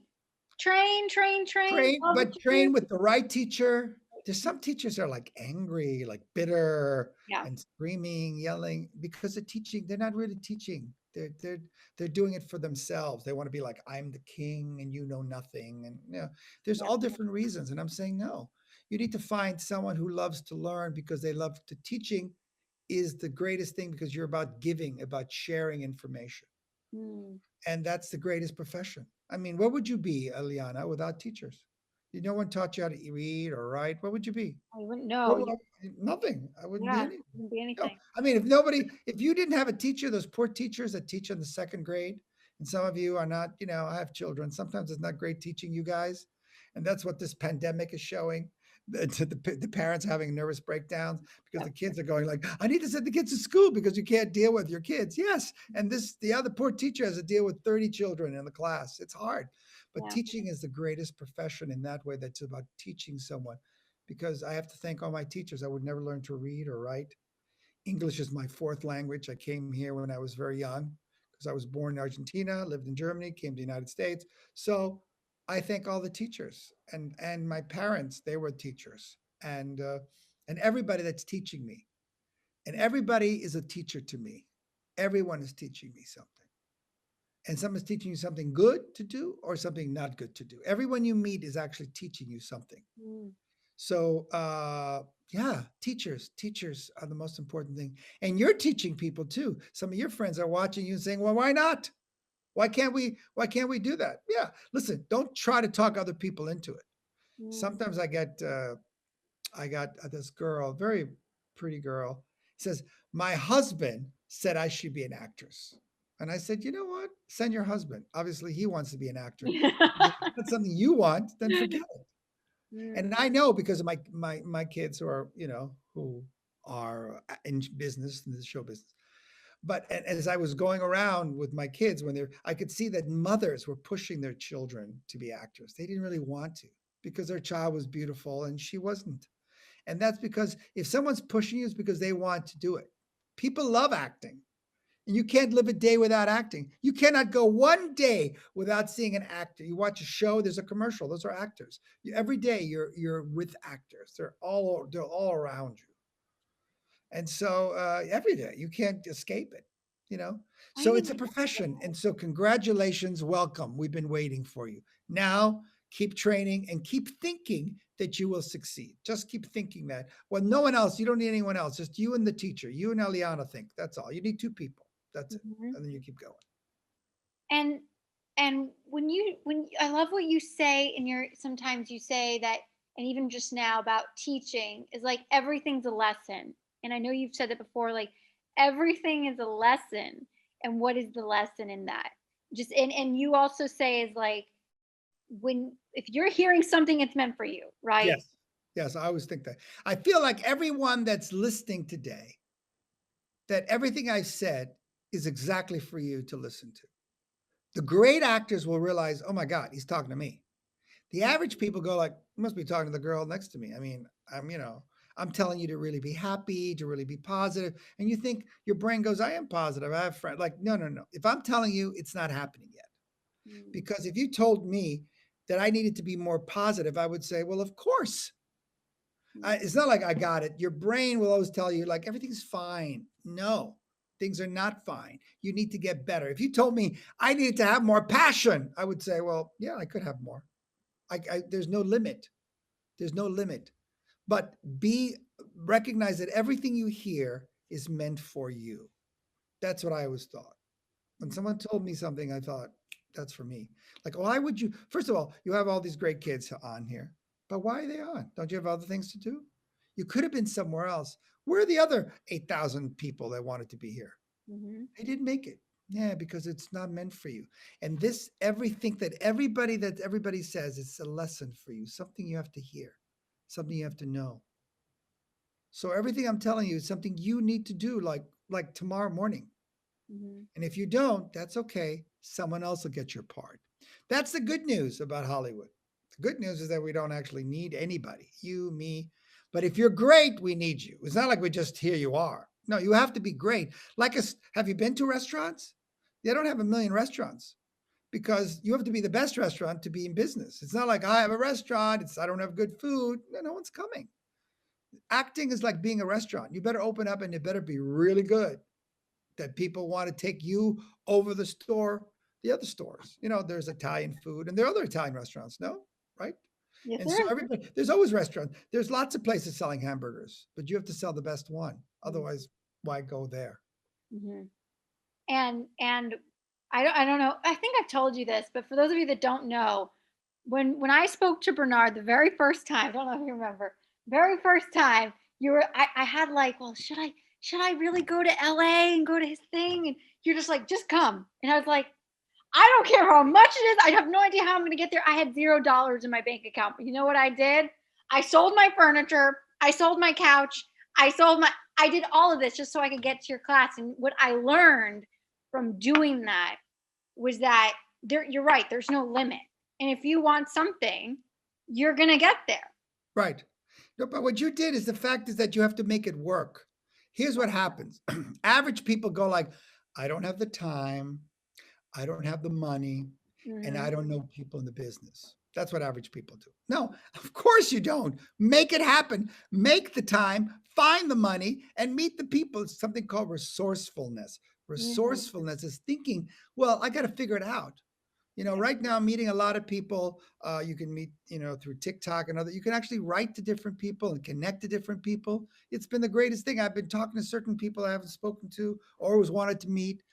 Train. Train with the right teacher. There's some teachers that are like angry, like bitter, Yeah. and screaming, yelling because they're teaching. They're not really teaching. They're doing it for themselves. They want to be like, I'm the king and you know nothing. And there's all different reasons. And I'm saying no. You need to find someone who loves to learn because they love to teaching is the greatest thing because you're about giving, about sharing information. Mm. And that's the greatest profession. I mean, what would you be, Eliana, without teachers? No one taught you how to read or write. What would you be? I wouldn't What know. would nothing. I wouldn't be Yeah, anything. wouldn't be No, anything. I mean, if you didn't have a teacher, those poor teachers that teach in the second grade, and some of you are not, I have children. Sometimes it's not great teaching you guys. And that's what this pandemic is showing. The parents having nervous breakdowns because the kids are going like, I need to send the kids to school because you can't deal with your kids. Yes. And the other poor teacher has to deal with 30 children in the class. It's hard. But Yeah. teaching is the greatest profession in that way. That's about teaching someone because I have to thank all my teachers. I would never learn to read or write. English is my fourth language. I came here when I was very young because I was born in Argentina, lived in Germany, came to the United States. So I thank all the teachers and my parents. They were teachers and everybody that's teaching me. And everybody is a teacher to me. Everyone is teaching me something. And someone's teaching you something good to do or something not good to do. Everyone you meet is actually teaching you something. Mm. So yeah, teachers are the most important thing. And you're teaching people too. Some of your friends are watching you and saying, well, why not? Why can't we do that? Yeah. Listen, don't try to talk other people into it. Mm. Sometimes I got this girl, very pretty girl, says, my husband said I should be an actress. And I said, you know what? Send your husband. Obviously, he wants to be an actor. If it's not something you want, then forget it. Mm. And I know because of my kids who are in business, in the show business. But as I was going around with my kids I could see that mothers were pushing their children to be actors. They didn't really want to because their child was beautiful and she wasn't. And that's because if someone's pushing you, it's because they want to do it. People love acting. And you can't live a day without acting. You cannot go one day without seeing an actor. You watch a show, there's a commercial. Those are actors. Every day you're with actors. They're all around you. And so every day you can't escape it. I So it's a didn't. profession. And so congratulations, welcome. We've been waiting for you. Now keep training and keep thinking that you will succeed. Just keep thinking that. Well, no one else, you don't need anyone else, just you and the teacher. You and Eliana think. That's all. You need two people. That's it. Mhm. And then you keep going. And when I love what you say in your sometimes you say that, and even just now about teaching is like everything's a lesson. And I know you've said it before, like everything is a lesson. And what is the lesson in that? Just and you also say is like when if you're hearing something, it's meant for you, right? Yes. Yes, I always think that. I feel like everyone that's listening today, that everything I've said is exactly for you to listen to. The great actors will realize, oh my God, he's talking to me. The average people go like, must be talking to the girl next to me. I mean, I'm telling you to really be happy, to really be positive. And you think your brain goes, I am positive. I have friends. Like, no, no, no. If I'm telling you, it's not happening yet. Mm. Because if you told me that I needed to be more positive, I would say, well, of course. It's not like I got it. Your brain will always tell you like everything's fine. No, Things are not fine. You need to get better. If you told me I needed to have more passion, I would say, well, yeah, I could have more. There's no limit. There's no limit. But recognize that everything you hear is meant for you. That's what I always thought. When someone told me something, I thought, that's for me. Like, why would you? First of all, you have all these great kids on here, but why are they on? Don't you have other things to do? You could have been somewhere else. Where are the other 8,000 people that wanted to be here? Mm-hmm. They didn't make it. Yeah, because it's not meant for you. And everything that everybody says, it's a lesson for you, something you have to hear, something you have to know. So everything I'm telling you is something you need to do, like tomorrow morning. Mm-hmm. And if you don't, that's okay. Someone else will get your part. That's the good news about Hollywood. The good news is that we don't actually need anybody, you, me. But if you're great, we need you. It's not like we just here you are. No, you have to be great. Have you been to restaurants? They don't have a million restaurants because you have to be the best restaurant to be in business. It's not like I have a restaurant. I don't have good food. No one's coming. Acting is like being a restaurant. You better open up and it better be really good that people want to take you over the other stores. There's Italian food and there are other Italian restaurants, no? Right? Yes, And so there is. there's always restaurants. There's lots of places selling hamburgers, but you have to sell the best one. Mm-hmm. Otherwise, why go there? Mm-hmm. And I don't know. I think I've told you this, but for those of you that don't know, when I spoke to Bernard the very first time, I don't know if you remember, very first time I had like, well, should I really go to LA and go to his thing? And you're just like, just come. And I was like, I don't care how much it is. I have no idea how I'm going to get there. I had $0 in my bank account. But you know what I did? I sold my furniture. I sold my couch. I did all of this just so I could get to your class. And what I learned from doing that was that you're right. There's no limit. And if you want something, you're going to get there. Right. No, but what you did is the fact is that you have to make it work. Here's what happens. Average people go like, I don't have the time. I don't have the money, and Mm-hmm. I don't know people in the business. That's what average people do. No, of course you don't. Make it happen. Make the time, find the money, and meet the people. It's something called resourcefulness. Mm-hmm. Resourcefulness is thinking, well, I got to figure it out. Yeah. Right now I'm meeting a lot of people. You can meet, through TikTok and other. You can actually write to different people and connect to different people. It's been the greatest thing. I've been talking to certain people I haven't spoken to or always wanted to meet.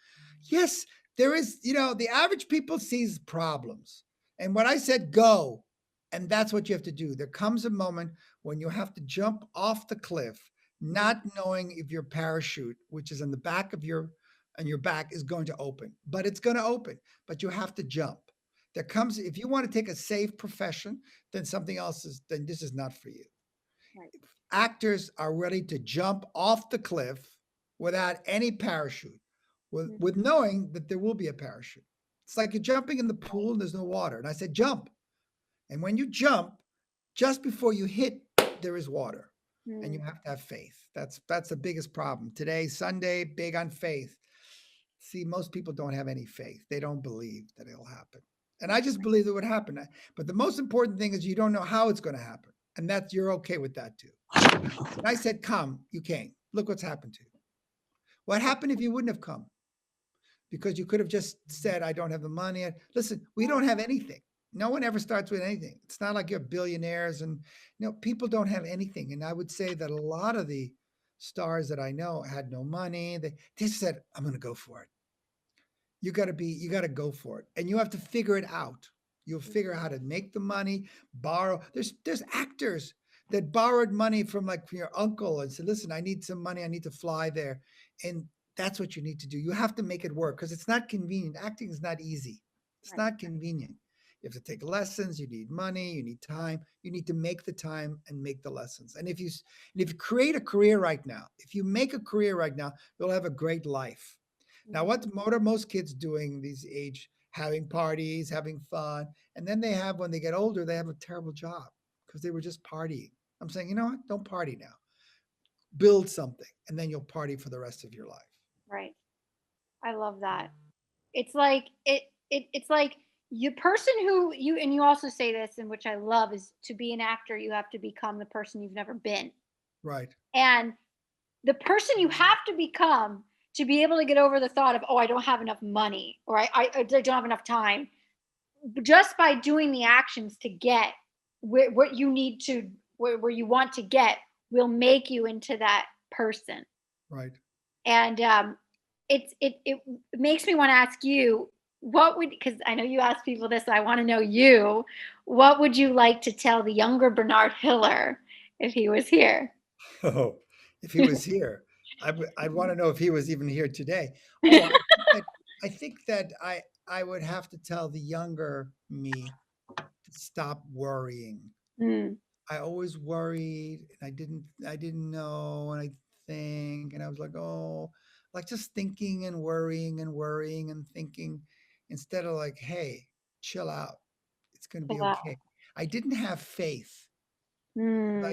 Yes, there is, the average people sees problems. And when I said go, and that's what you have to do. There comes a moment when you have to jump off the cliff, not knowing if your parachute, which is in the back of your back, is going to open. But it's going to open, but you have to jump. If you want to take a safe profession, then then this is not for you. Right. Actors are ready to jump off the cliff without any parachute, with knowing that there will be a parachute. It's like you're jumping in the pool and there's no water. And I said, jump. And when you jump, just before you hit, there is water. And you have to have faith. That's the biggest problem. Today, Sunday, big on faith. See, most people don't have any faith. They don't believe that it'll happen. And I just believe it would happen. But the most important thing is you don't know how it's going to happen. And you're okay with that too. And I said, come, you came. Look what's happened to you. What happened if you wouldn't have come? Because you could have just said, I don't have the money. Listen, we don't have anything. No one ever starts with anything. It's not like you're billionaires and people don't have anything. And I would say that a lot of the stars that I know had no money. They said, I'm going to go for it. You got to go for it. And you have to figure it out. You'll figure out how to make the money, borrow. There's actors that borrowed money from your uncle and said, listen, I need some money. I need to fly there. And that's what you need to do. You have to make it work because it's not convenient. Acting is not easy. It's not convenient. You have to take lessons. You need money. You need time. You need to make the time and make the lessons. And if you create a career right now, if you make a career right now, you'll have a great life. Now, what are most kids doing these age? Having parties, having fun. And then when they get older, they have a terrible job because they were just partying. I'm saying, you know what? Don't party now. Build something and then you'll party for the rest of your life. Right. I love that. It's like it's like you person who you and you also say this, and which I love, is to be an actor, you have to become the person you've never been. Right. And the person you have to become to be able to get over the thought of, oh, I don't have enough money, or I don't have enough time, just by doing the actions to get what you need to, where you want to get, will make you into that person. Right. And it makes me want to ask you, what would, because I know you ask people this, so I want to know you, what would you like to tell the younger Bernard Hiller if he was here? Oh, if he was here, I'd want to know if he was even here today. Oh, I think that I would have to tell the younger me to stop worrying. Mm, I always worried and I didn't know and I think and I was like, oh, like just thinking and worrying and thinking instead of like, hey, chill out. It's going to be wow. okay. I didn't have faith. Mm,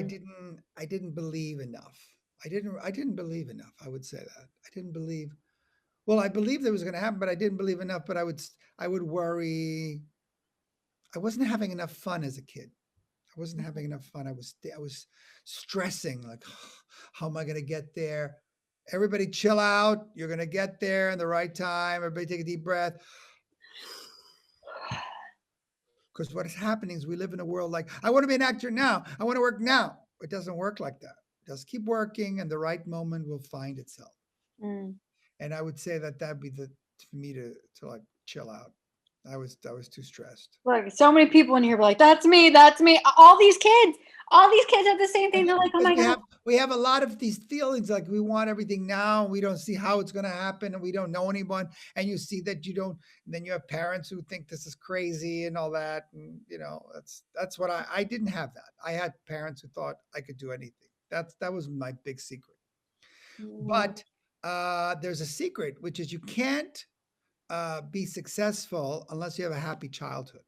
I didn't believe enough. I didn't believe enough. I would say that. I didn't believe. Well, I believed it was going to happen, but I didn't believe enough, but I would worry. I wasn't having enough fun as a kid. I wasn't having enough fun. I was stressing like how am I going to get there? Everybody chill out. You're going to get there in the right time. Everybody take a deep breath. Because what is happening is we live in a world like, I want to be an actor now. I want to work now. It doesn't work like that. Just keep working and the right moment will find itself. mm. And I would say that that'd be the for me to like chill out. I was too stressed. Like so many people in here were like, "That's me, that's me." All these kids have the same And thing. They're like, "Oh because my god." we have a lot of these feelings like we want everything now, and we don't see how it's going to happen, and we don't know anyone, and you see that you don't. And then you have parents who think this is crazy and all that, and you know that's what I didn't have that. I had parents who thought I could do anything. That was my big secret. Mm, But there's a secret, which is you can't be successful unless you have a happy childhood.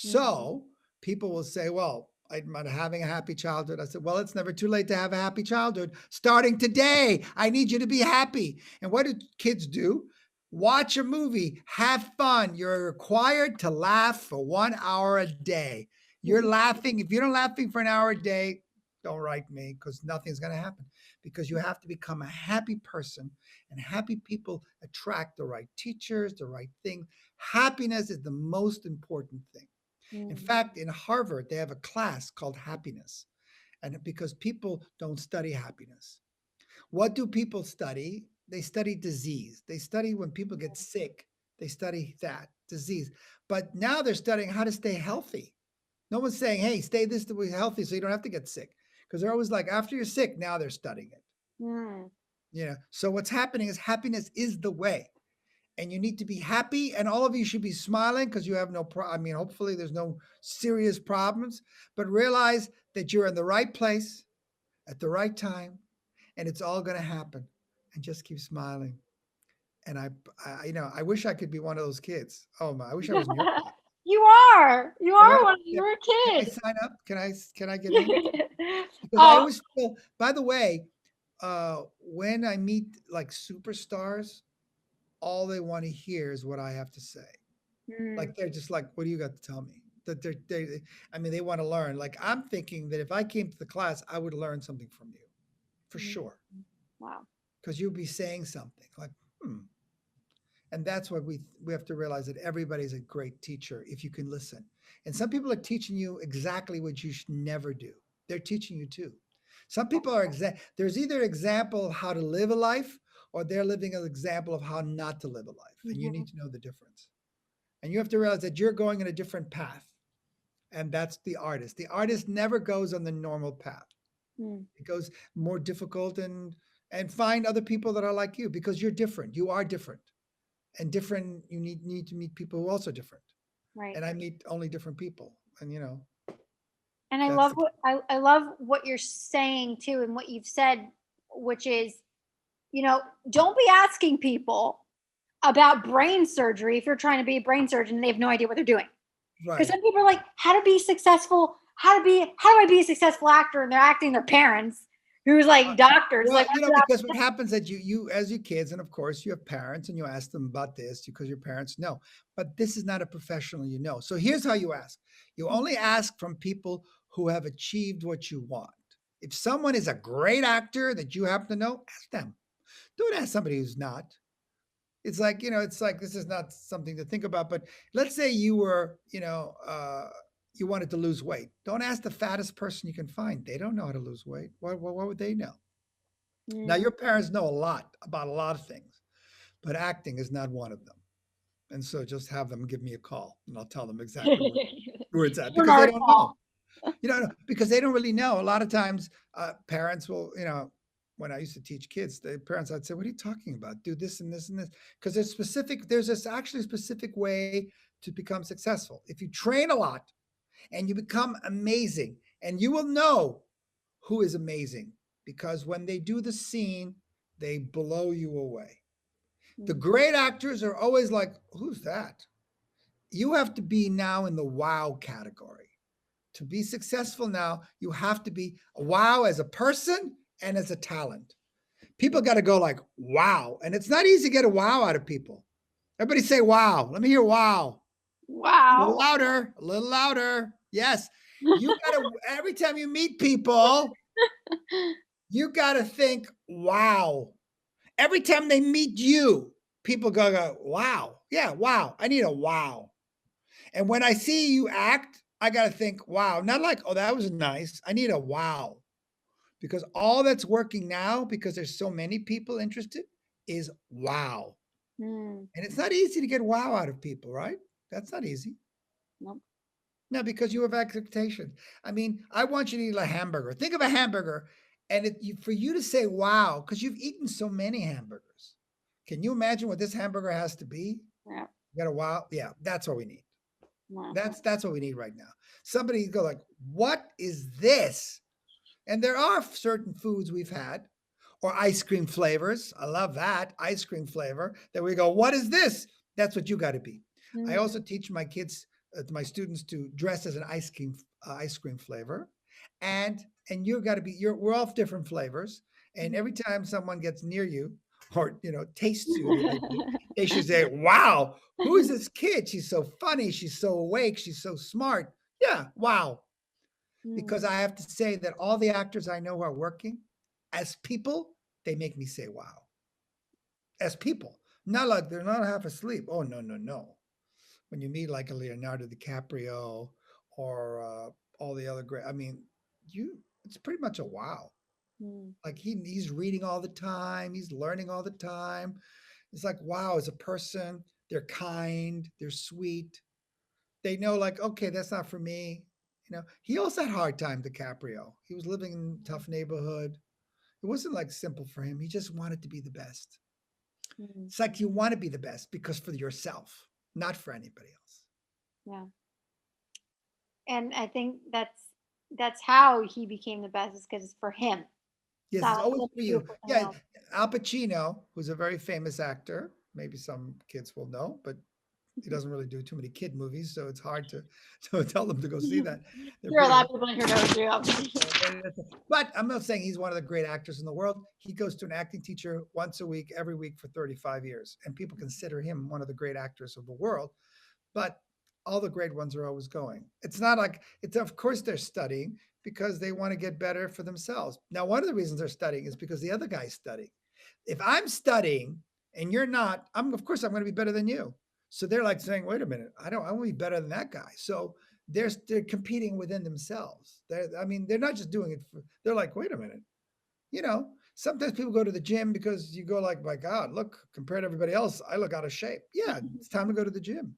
mm, So people will say, well, I'm not having a happy childhood. I said, well, it's never too late to have a happy childhood. Starting today, I need you to be happy. And what do kids do? Watch a movie, have fun. You're required to laugh for 1 hour a day. You're laughing. If you're not laughing for an hour a day, don't write me because nothing's going to happen because you have to become a happy person and happy people attract the right teachers, the right thing. Happiness is the most important thing. In mm, fact, in Harvard, they have a class called happiness, and because people don't study happiness. What do people study? They study disease. They study when people get sick. They study that disease. But now they're studying how to stay healthy. No one's saying, hey, stay this way healthy so you don't have to get sick. Because they're always like, after you're sick, now they're studying it. mm, Yeah. So what's happening is happiness is the way and you need to be happy and all of you should be smiling because you have no I mean hopefully there's no serious problems but realize that you're in the right place at the right time and it's all going to happen and just keep smiling and I you know I wish I could be one of those kids. Oh my, I wish I was in your class. You are. You Can I are one. You're a can I kid. sign up? Can I get in? Because I Oh, always feel, by the way, when I meet like superstars, all they want to hear is what I have to say. mm, Like they're just like, what do you got to tell me? That I mean, they want to learn. Like I'm thinking that if I came to the class, I would learn something from you for mm, sure. wow. Because you'll be saying something like, hmm. And that's what we have to realize that everybody's a great teacher if you can listen. And some people are teaching you exactly what you should never do. They're teaching you too. Some people are there's either example of how to live a life or they're living an example of how not to live a life. And you Mhm, need to know the difference. And you have to realize that you're going in a different path. And that's the artist. The artist never goes on the normal path. mm, It goes more difficult and find other people that are like you because you're different. You are different. And different you need to meet people who are also different. right. And I meet only different people. And you know, And I that's love the what I love what you're saying too, and what you've said, which is, don't be asking people about brain surgery if you're trying to be a brain surgeon and they have no idea what they're doing. Because right. some people are like, how to be successful, how do I be a successful actor? And they're acting their parents, who's like doctors. Well, Like, you know, because what happens that you as your kids, and of course you have parents and you ask them about this because your parents know, but this is not a professional, you know. So here's how you ask. You only ask from people who have achieved what you want. If someone is a great actor that you happen to know, ask them. Don't ask somebody who's not. It's like, it's like this is not something to think about. But let's say you were, you wanted to lose weight. Don't ask the fattest person you can find. They don't know how to lose weight. What would they know? Now, Mm. your parents know a lot about a lot of things, but acting is not one of them. And so just have them give me a call and I'll tell them exactly where it's at You're because they don't know. Martha. Because they don't really know. A lot of times, parents will, when I used to teach kids, the parents, I'd say, "What are you talking about? Do this and this and this." Because there's this actually specific way to become successful. If you train a lot and you become amazing, and you will know who is amazing because when they do the scene, they blow you away. The Mm. great actors are always like, "Who's that?" You have to be now in the wow category. To be successful now, you have to be a wow as a person and as a talent. People got to go like, wow. And it's not easy to get a wow out of people. Everybody say wow. Let me hear wow. A little Wow. louder, a little louder. Yes. You got to, every time you meet people, you got to think, wow. Every time they meet you, people go, wow. Yeah, wow. I need a wow. And when I see you act, I got to think, wow. Not like, oh, that was nice. I need a wow. Because all that's working now, because there's so many people interested, is wow. Mm. And it's not easy to get wow out of people, right? That's not easy. Nope. No, because you have expectations. I mean, I want you to eat a hamburger. Think of a hamburger, and for you to say wow, because you've eaten so many hamburgers. Can you imagine what this hamburger has to be? Yeah. You got a wow? Yeah, that's what we need. Wow. That's what we need right now. Somebody go like, what is this? And there are certain foods we've had, or ice cream flavors. I love that ice cream flavor. That we go, what is this? That's what you got to be. I Mm. also teach my kids, my students, to dress as an ice cream flavor, and you got to be. We're all different flavors, and every time someone gets near you or tastes you, they should say, "Wow, who is this kid? She's so funny. She's so awake. She's so smart." Yeah, wow. Because Mm. I have to say that all the actors I know who are working as people, they make me say, wow. As people, not like they're not half asleep. Oh, no, no, no. When you meet like a Leonardo DiCaprio or all the other great, I mean, it's pretty much a wow. Mm. Like he's reading all the time, he's learning all the time. It's like, wow, as a person, they're kind, they're sweet. They know, like, okay, that's not for me. He also had a hard time, DiCaprio. He was living in a tough neighborhood. It wasn't like simple for him. He just wanted to be the best. Mm. It's like you want to be the best because for yourself, not for anybody else. Yeah. And I think that's how he became the best is because it's for him. Yes, So it's always let for me do it you. for someone Yeah, else. Al Pacino, who's a very famous actor. Maybe some kids will know, but he doesn't really do too many kid movies, so it's hard to tell them to go see that. They're There are a pretty lot old. of people in here know too. But I'm not saying he's one of the great actors in the world. He goes to an acting teacher once a week, every week for 35 years, and people consider him one of the great actors of the world. But all the great ones are always going. It's not like it's of course they're studying because they want to get better for themselves. Now, one of the reasons they're studying is because the other guy's studying. If I'm studying and you're not, I'm of course I'm going to be better than you. So they're like saying, wait a minute, I want to be better than that guy. So they're competing within themselves. They're not just doing it for, they're like, wait a minute, sometimes people go to the gym because you go like, my God, look, compared to everybody else, I look out of shape. Yeah, it's time to go to the gym.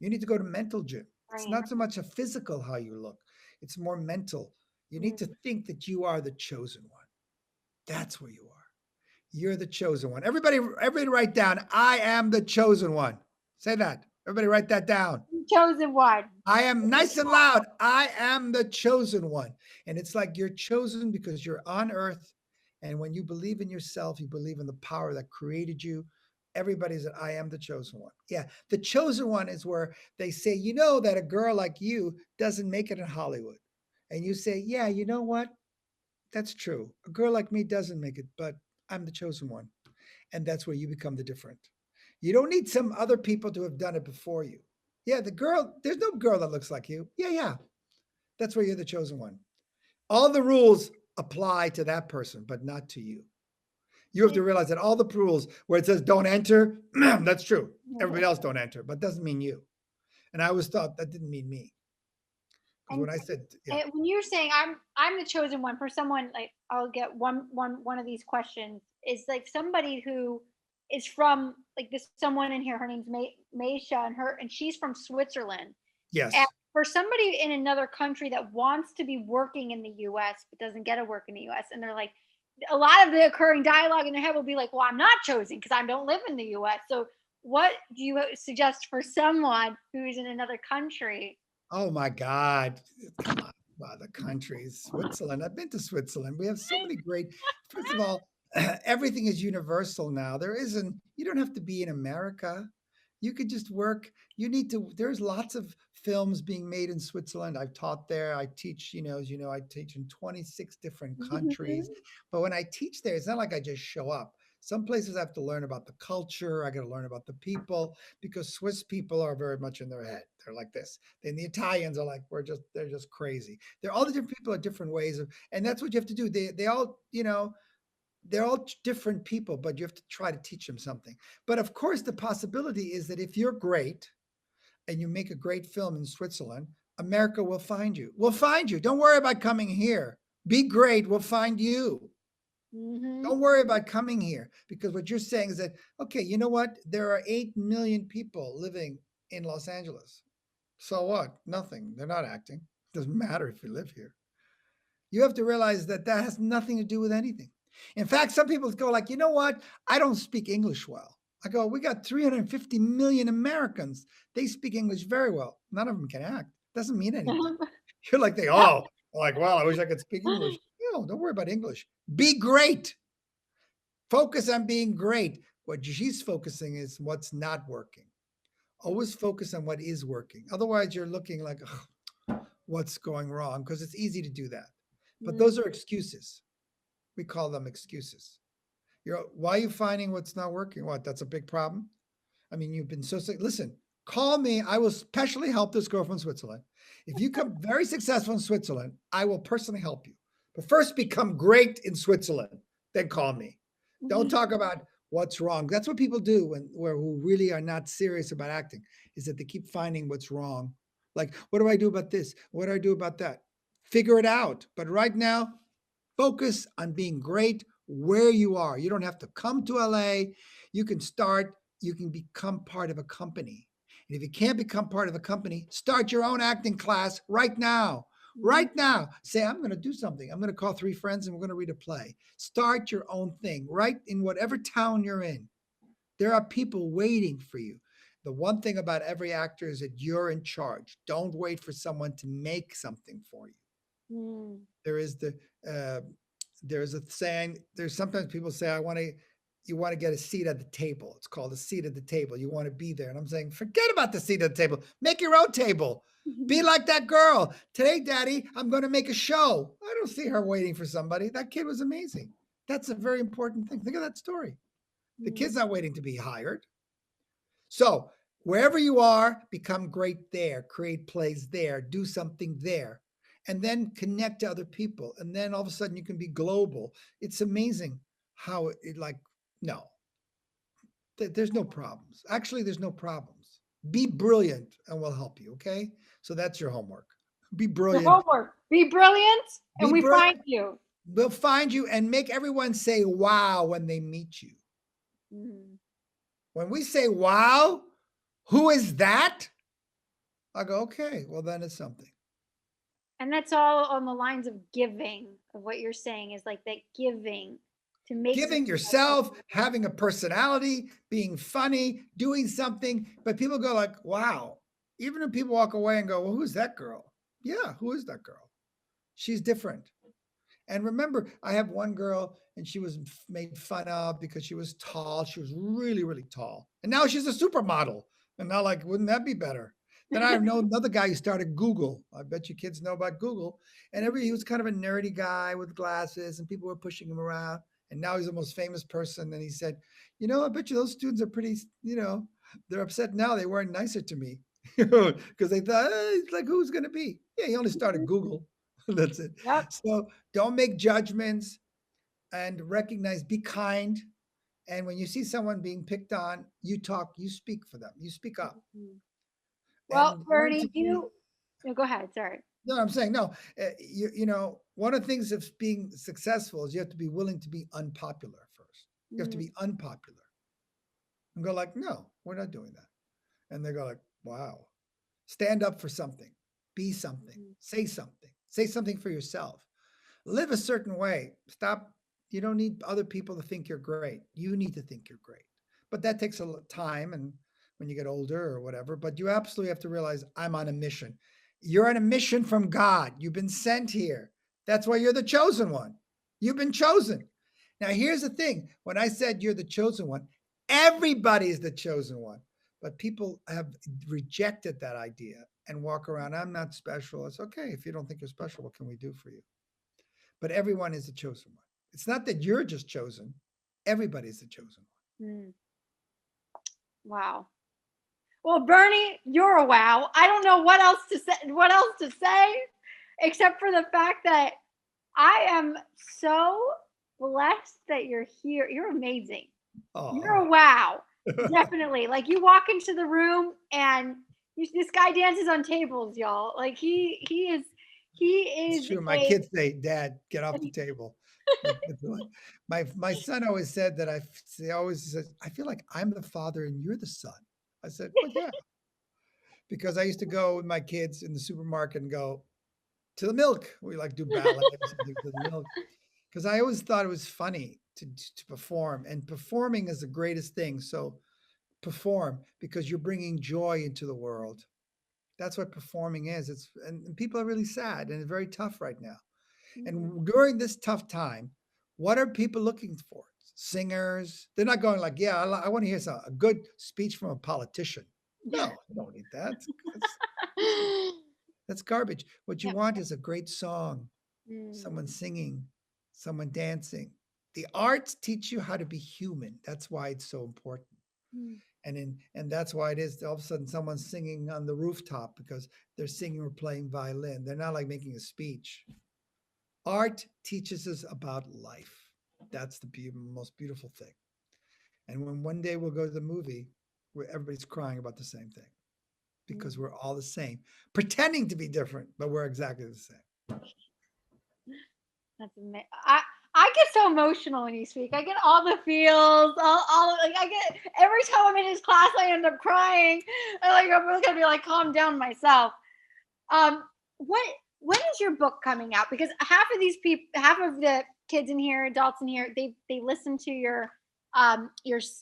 You need to go to mental gym. It's Brain. not so much a physical how you look, it's more mental. You need Mm. to think that you are the chosen one. That's where you are. You're the chosen one. Everybody write down, I am the chosen one. Say that. Everybody write that down. Chosen one. I am nice and loud. I am the chosen one. And it's like you're chosen because you're on earth. And when you believe in yourself, you believe in the power that created you. Everybody's that I am the chosen one. Yeah. The chosen one is where they say, that a girl like you doesn't make it in Hollywood. And you say, yeah, you know what? That's true. A girl like me doesn't make it, but I'm the chosen one. And that's where you become the different. You don't need some other people to have done it before you. Yeah, there's no girl that looks like you. Yeah, yeah. That's where you're the chosen one. All the rules apply to that person, but not to you. You have to realize that all the rules where it says don't enter, that's true. Everybody else don't enter, but doesn't mean you. And I always thought that didn't mean me. Because And when I said, yeah, when you're saying I'm the chosen one for someone, like I'll get one of these questions is like somebody who is from like this someone in here. Her name's Maisha, and she's from Switzerland. And yes, for somebody in another country that wants to be working in the U.S. but doesn't get to work in the U.S. and they're like, a lot of the occurring dialogue in their head will be like, "Well, I'm not chosen because I don't live in the U.S." So, what do you suggest for someone who's in another country? oh my God. Come on. Wow, the countries, Switzerland. I've been to Switzerland. We have so many great, first of all, everything is universal now. There isn't, you don't have to be in America. You could just work. You need to, there's lots of films being made in Switzerland. I've taught there. I teach, as you know, I teach in 26 different countries. But when I teach there, it's not like I just show up. Some places I have to learn about the culture. I got to learn about the people because Swiss people are very much in their head. They're like this. Then the Italians are like, they're just crazy. They're all the different people are different ways of, and that's what you have to do. They all, they're all different people, but you have to try to teach them something. But of course, the possibility is that if you're great and you make a great film in Switzerland, America will find you. We'll find you. Don't worry about coming here. Be great. We'll find you. Mm-hmm. Don't worry about coming here because what you're saying is that, okay, you know what? There are 8 million people living in Los Angeles. So what? Nothing. They're not acting. Doesn't matter if you live here. You have to realize that that has nothing to do with anything. In fact, some people go like, you know what? I don't speak English well. I go, we got 350 million Americans. They speak English very well. None of them can act. Doesn't mean anything. You're like, like, well, I wish I could speak English. No, don't worry about English. Be great. Focus on being great. What she's focusing is what's not working. Always focus on what is working. Otherwise, you're looking like, what's going wrong? Because it's easy to do that. But those are excuses. We call them excuses. Why are you finding what's not working? What? That's a big problem. I mean, you've been so sick. Listen, call me. I will specially help this girl from Switzerland. If you come very successful in Switzerland, I will personally help you. But first, become great in Switzerland. Then call me. Don't talk about what's wrong. That's what people do who really are not serious about acting, is that they keep finding what's wrong. Like, what do I do about this? What do I do about that? Figure it out. But right now, focus on being great where you are. You don't have to come to LA. You can start, you can become part of a company. And if you can't become part of a company, start your own acting class right now. Right now, say, I'm going to do something. I'm going to call 3 friends and we're going to read a play. Start your own thing right in whatever town you're in. There are people waiting for you. The one thing about every actor is that you're in charge. Don't wait for someone to make something for you. There is there's a saying. There's sometimes people say, you want to get a seat at the table. It's called a seat at the table. You want to be there. And I'm saying, forget about the seat at the table. Make your own table. Be like that girl. Today, Daddy, I'm going to make a show. I don't see her waiting for somebody. That kid was amazing. That's a very important thing. Think of that story. The kid's not waiting to be hired. So wherever you are, become great there. Create plays there. Do something there. And then connect to other people. And then all of a sudden you can be global. It's amazing how no, there's no problems. Actually, there's no problems. Be brilliant and we'll help you. Okay. So that's your homework. Be Your brilliant. homework. Be brilliant, and Be we brilliant. find you. We'll find you and make everyone say wow when they meet you. When we say wow, who is that? I go, okay, well, then it's something. And that's all on the lines of giving, of what you're saying is like that giving to make Giving yourself, having a personality, being funny, doing something. But people go like, wow. Even if people walk away and go, well, who's that girl? Yeah, who is that girl? She's different. And remember, I have one girl and she was made fun of because she was tall. She was really, really tall. And now she's a supermodel. And now, like, wouldn't that be better? Then I know another guy who started Google. I bet you kids know about Google. And he was kind of a nerdy guy with glasses and people were pushing him around. And now he's the most famous person. And he said, I bet you those students are pretty, they're upset now. They weren't nicer to me because they thought, like, who's going to be? Yeah, he only started Google. That's it. Yep. So don't make judgments. and recognize, be kind. And when you see someone being picked on, you talk, you speak for them, you speak up, Mhm. Well, and learn to Bernie, be. you no, go ahead. Sorry. No, I'm saying no. You know, one of the things of being successful is you have to be willing to be unpopular first. You have to Mm, be unpopular and go like, no, we're not doing that. And they go like, wow, stand up for something, be something, mhm, say something for yourself, live a certain way. Stop. You don't need other people to think you're great. You need to think you're great. But that takes a time and when you get older or whatever. But you absolutely have to realize I'm on a mission. You're on a mission from God. You've been sent here. That's why you're the chosen one. You've been chosen. Now, here's the thing when I said you're the chosen one, everybody is the chosen one. But people have rejected that idea and walk around, I'm not special. It's okay. If you don't think you're special, what can we do for you? But everyone is a chosen one. It's not that you're just chosen, everybody is a chosen mm. Wow. Well, Bernie, you're a wow. I don't know what else to say. What else to say, except for the fact that I am so blessed that you're here. You're amazing. one. You're a Oh, wow. Definitely. Like you walk into the room and this guy dances on tables, y'all. Like he it's is true. My a kids say, Dad, get off the table. My kids are like, my son always said that he always says, I feel like I'm the father and you're the son. I said, well, yeah, because I used to go with my kids in the supermarket and go to the milk. We like do ballet or something to the milk. Because I always thought it was funny to perform, and performing is the greatest thing. So perform because you're bringing joy into the world. That's what performing is. And people are really sad and it's very tough right now. mm, And during this tough time, what are people looking for? Singers. They're not going like, yeah, I want to hear a good speech from a politician. No, you don't need that. That's, that's garbage. What you yeah. want is a great song, someone Mm, singing, someone dancing. The arts teach you how to be human. That's why it's so important. mm, And that's why it is all of a sudden someone's singing on the rooftop because they're singing or playing violin. They're not like making a speech. Art teaches us about life. That's the most beautiful thing. And when one day we'll go to the movie where everybody's crying about the same thing because mm. we're all the same, pretending to be different, but we're exactly the same. That's amazing. I get so emotional when you speak. I get all the feels, all like I get every time I'm in his class, I end up crying. I'm really gonna be like calm down myself. Um, what when is your book coming out? Because half of these people, half of the kids in here, adults in here, they listen to your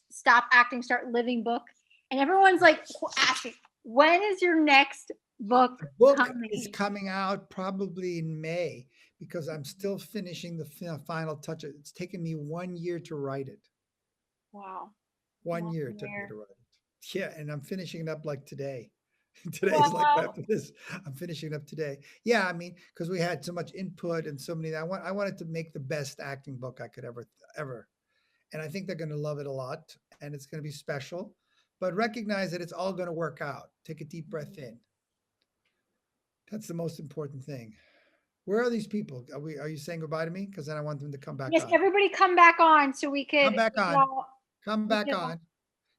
stop acting, start living book, and everyone's like asking, when is your next book The book is coming? coming out probably in May because I'm still finishing the final touch. It's taken me 1 year to write it. Wow, 1 year it took me where? to write it. Yeah, and I'm finishing it up like today. Today is like Well, after this, I'm finishing it up today. Yeah, I mean, because we had so much input and so many. I wanted to make the best acting book I could ever, and I think they're going to love it a lot, and it's going to be special. But recognize that it's all going to work out. Take a deep breath in. That's the most important thing. Where are these people? Are you saying goodbye to me? Because then I want them to come back yes, on. everybody come back on so Come back we could on. all Come we back could all on.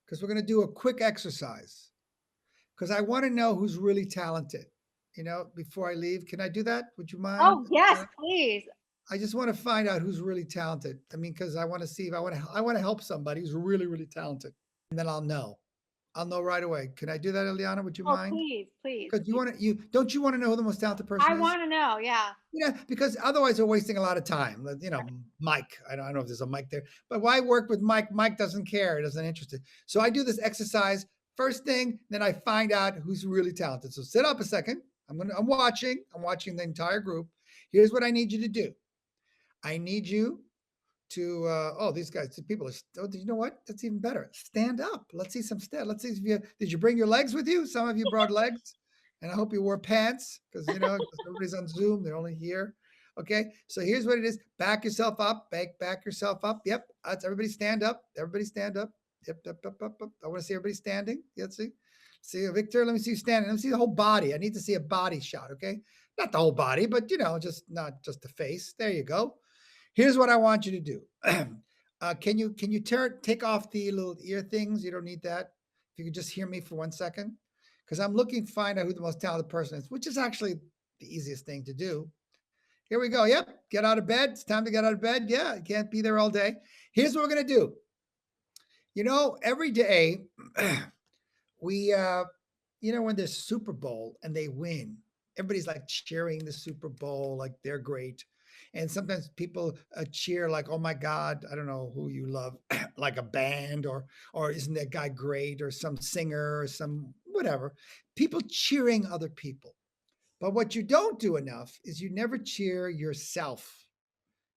Because we're going to do a quick exercise. Because I want to know who's really talented. Before I leave, can I do that? Would you mind? oh yes, please. I just want to find out who's really talented. I mean, because I want to see if I want to help somebody who's really, really talented. And then I'll know. I'll know right away. Can I do that, Eliana? Would you Oh mind? please, please, Because you please. want to you don't you want to know who the most talented person I is? want to know. Yeah. Because otherwise we're wasting a lot of time. Mike. I don't know if there's a Mike there, but why work with Mike? Mike doesn't care. He doesn't interested. So I do this exercise first thing, then I find out who's really talented. So sit up a second. I'm watching. I'm watching the entire group. Here's what I need you to do. I need you to these guys, the people are you know what, that's even better, stand up. Let's see some let's see if you did you bring your legs with you. Some of you brought legs, and I hope you wore pants because 'cause everybody's on Zoom, they're only here. Okay, so here's what it is. Back yourself up, back yourself up. Yep, that's everybody. Stand up, everybody stand up. Yep, up. I want to see everybody standing. Let's see Victor, let me see you standing. Let me see the whole body. I need to see a body shot. Okay, not the whole body, but just not just the face. There you go. Here's what I want you to do. Can you take off the little ear things? You don't need that. If you could just hear me for 1 second, because I'm looking to find out who the most talented person is, which is actually the easiest thing to do. Here we go. Yep. Get out of bed. It's time to get out of bed. Yeah. You can't be there all day. Here's what we're going to do. You know, every day we, when there's Super Bowl and they win, everybody's like cheering the Super Bowl, like they're great. And sometimes people cheer like, oh my God, I don't know who you love, like a band or isn't that guy great or some singer or some whatever. People cheering other people. But what you don't do enough is you never cheer yourself.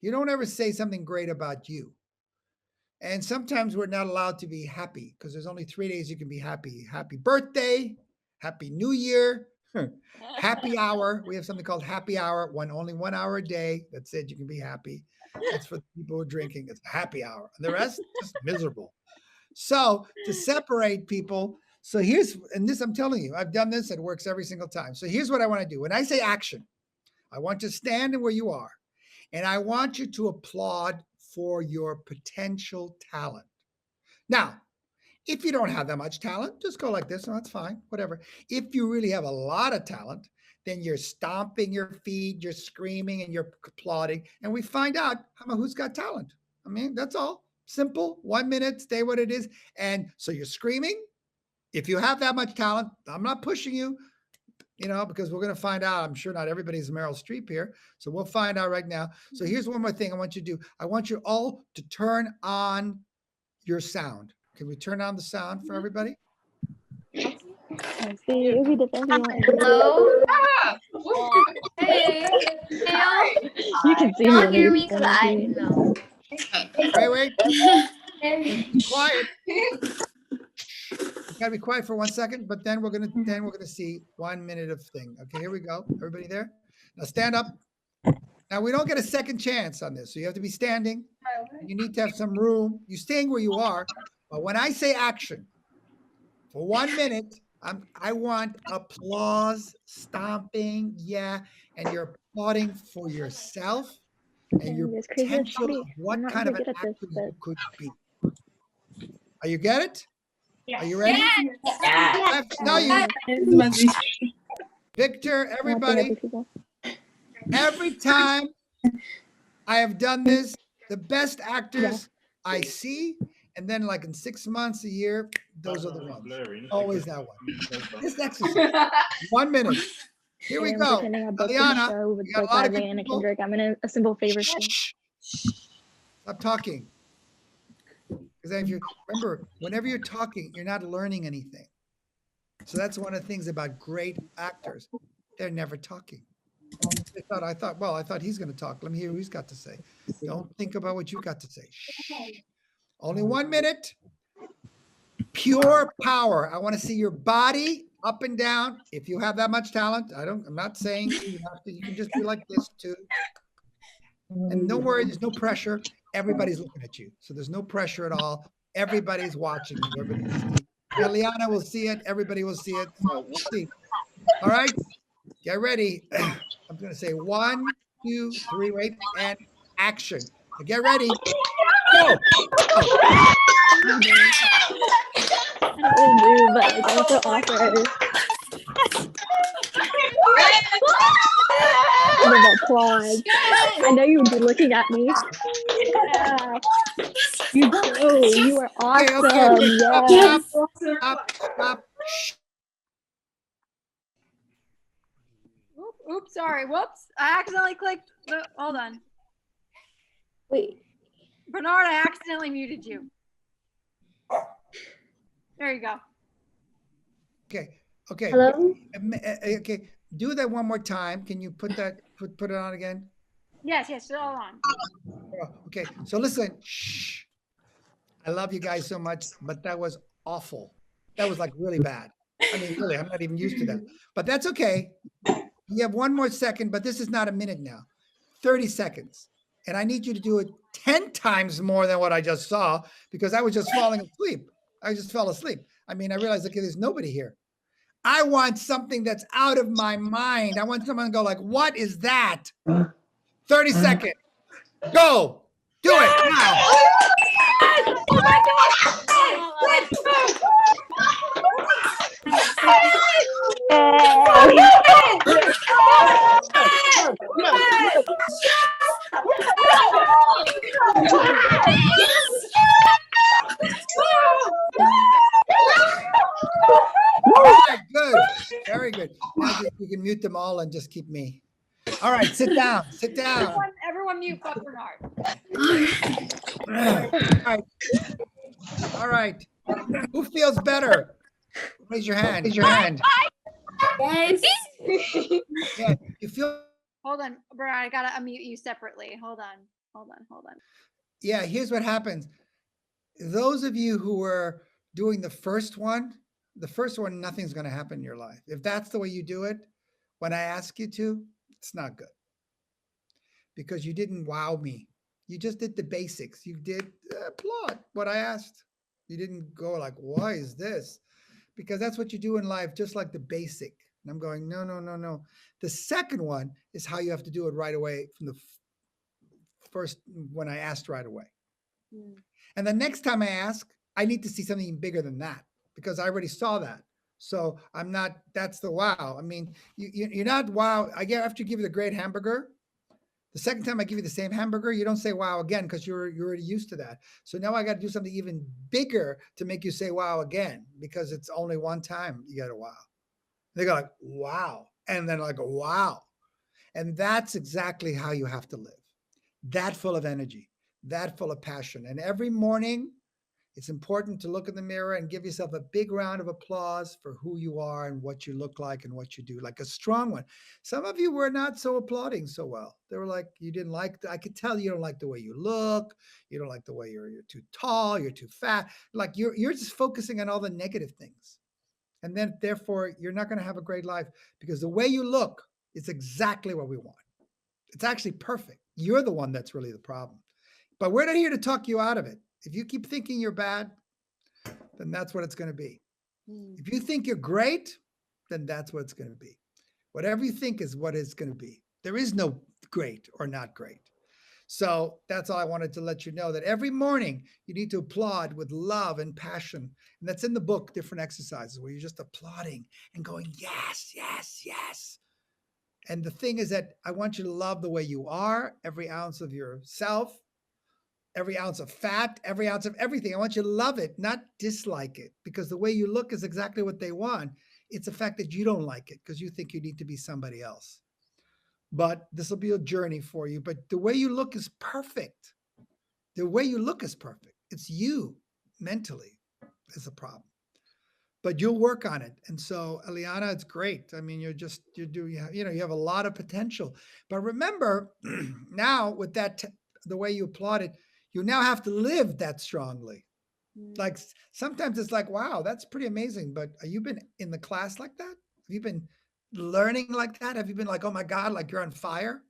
You don't ever say something great about you. And sometimes we're not allowed to be happy because there's only 3 days you can be happy. Happy birthday, happy new year, happy hour. We have something called happy hour, only 1 hour a day. That's it. You can be happy. That's for the people who are drinking. It's a happy hour. And the rest, just miserable. So to separate people, and this I'm telling you, I've done this. It works every single time. So here's what I want to do. When I say action, I want you to stand where you are. And I want you to applaud for your potential talent. Now, if you don't have that much talent, just go like this. No, that's fine, whatever. If you really have a lot of talent, then you're stomping your feet, you're screaming, and you're applauding. And we find out who's got talent. I mean, that's all. Simple, 1 minute, stay what it is. And so you're screaming. If you have that much talent, I'm not pushing you, because we're going to find out. I'm sure not everybody's Meryl Streep here. So we'll find out right now. So here's one more thing I want you to do. I want you all to turn on your sound. Can we turn on the sound for everybody? Hello. Hey. You can see Y'all me. hear me? Cause I know. Wait. Be quiet. You gotta be quiet for 1 second, but then we're gonna see 1 minute of thing. Okay, here we go. Everybody there? Now stand up. Now we don't get a second chance on this, so you have to be standing. You need to have some room. You're staying where you are, but when I say action, for 1 minute, I want applause, stomping, yeah, and you're applauding for yourself and your potential of what kind of an actor you could be. Are you get it? Yes. Are you ready? Yes. I have to tell you, Victor, everybody, every time I have done this, the best actors I see, and then like in 6 months, a year, those are the ones. Always that one. This exercise, 1 minute. Here we go. Eliana, we got a lot of good people. I'm in a simple favor. Shh. Stop talking. Because if you remember, whenever you're talking, you're not learning anything. So that's one of the things about great actors. They're never talking. I thought he's going to talk. Let me hear what he's got to say. Don't think about what you got to say. Shh. Only 1 minute. Pure power. I want to see your body up and down. If you have that much talent, I'm not saying you have to. You can just be like this too. And don't worry, there's no pressure. Everybody's looking at you. So there's no pressure at all. Everybody's watching you. Everybody's seeing. Eliana will see it. Everybody will see it. So we'll see. All right. Get ready. I'm going to say 1, 2, 3, wait, and action. So get ready. Go. I don't really do, but it's also awkward. Of applause. I know you would be looking at me. Yeah. You do. You are awesome. Okay. Stop. Oops, sorry. Whoops. I accidentally clicked. Hold on. Wait. Bernard, I accidentally muted you. There you go. Okay. Hello? Okay. Do that one more time. Can you put it on again? Yes, still on. Okay. So listen. Shh. I love you guys so much, but that was awful. That was like really bad. I mean, really, I'm not even used to that. But that's okay. You have 1 more second, but this is not a minute now. 30 seconds. And I need you to do it 10 times more than what I just saw because I was just falling asleep. I just fell asleep. I mean, I realized, okay, there's nobody here. I want something that's out of my mind. I want someone to go like, what is that? 30 seconds. Go. Do it now. Oh my All right, good. Very good. Now just, you can mute them all and just keep me. All right, sit down. Sit down. Everyone mute but Bernard. All right. All right. Who feels better? Raise your hand. Raise your hand. Yes. Yeah, you feel. Hold on, Bernard. I gotta unmute you separately. Hold on. Yeah, here's what happens. Those of you who were doing the first one, nothing's going to happen in your life. If that's the way you do it, when I ask you to, it's not good because you didn't wow me. You just did the basics. You did applaud what I asked. You didn't go like, why is this? Because that's what you do in life, just like the basic. And I'm going, no, no, no, no. The second one is how you have to do it right away from the first, when I asked right away. And the next time I ask, I need to see something bigger than that because I already saw that. So I'm not, that's the wow. I mean, you're not wow. I get after you give you the great hamburger, the second time I give you the same hamburger, you don't say wow again because you're already used to that. So now I got to do something even bigger to make you say wow again because it's only one time you got a wow. They go like, wow. And then like, wow. And that's exactly how you have to live. That full of energy, that full of passion. And every morning, it's important to look in the mirror and give yourself a big round of applause for who you are and what you look like and what you do, like a strong one. Some of you were not so applauding so well. They were like, you didn't like, I could tell you don't like the way you look. You don't like the way you're too tall, you're too fat. Like you're just focusing on all the negative things. And then therefore, you're not going to have a great life because the way you look is exactly what we want. It's actually perfect. You're the one that's really the problem. But we're not here to talk you out of it. If you keep thinking you're bad, then that's what it's going to be. If you think you're great, then that's what it's going to be. Whatever you think is what it's going to be. There is no great or not great. So that's all I wanted to let you know, that every morning you need to applaud with love and passion. And that's in the book, different exercises where you're just applauding and going, yes, yes, yes. And the thing is that I want you to love the way you are, every ounce of yourself, every ounce of fat, every ounce of everything. I want you to love it, not dislike it, because the way you look is exactly what they want. It's the fact that you don't like it because you think you need to be somebody else. But this will be a journey for you. But the way you look is perfect. The way you look is perfect. It's you mentally is a problem. But you'll work on it. And so, Eliana, it's great. I mean, you have a lot of potential. But remember, now with that, the way you applauded, you now have to live that strongly. Like sometimes it's like, wow, that's pretty amazing. But have you been in the class like that? Have you been learning like that? Have you been like, oh my God, like you're on fire?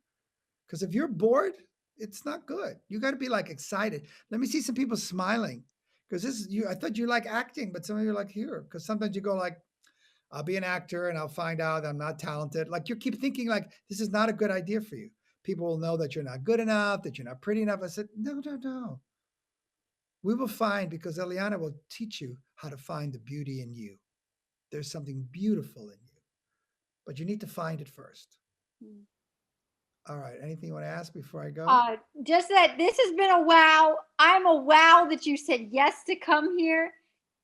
Because if you're bored, it's not good. You got to be like excited. Let me see some people smiling. Because this is you. I thought you like acting, but some of you are like here. Because sometimes you go like, I'll be an actor and I'll find out I'm not talented. Like you keep thinking like this is not a good idea for you. People will know that you're not good enough, that you're not pretty enough. I said, no, no, no. We will find, because Eliana will teach you how to find the beauty in you. There's something beautiful in you, but you need to find it first. All right. Anything you want to ask before I go? Just that this has been a wow. I'm a wow that you said yes to come here.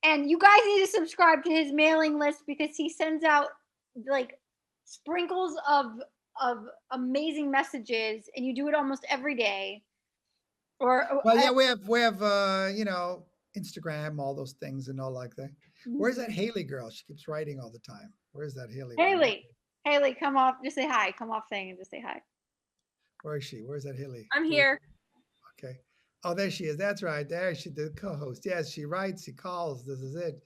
And you guys need to subscribe to his mailing list because he sends out like sprinkles of amazing messages, and you do it almost every day. Well, yeah, we have Instagram, all those things and all like that. Where's that Haylie girl? She keeps writing all the time. Where's that Haylie? Haylie, come off. Just say hi. Come off thing and just say hi. Where is she? Where's that Haylie? I'm here. Okay. Oh, there she is. That's right. There she, the co-host. Yes, she writes, she calls. This is it.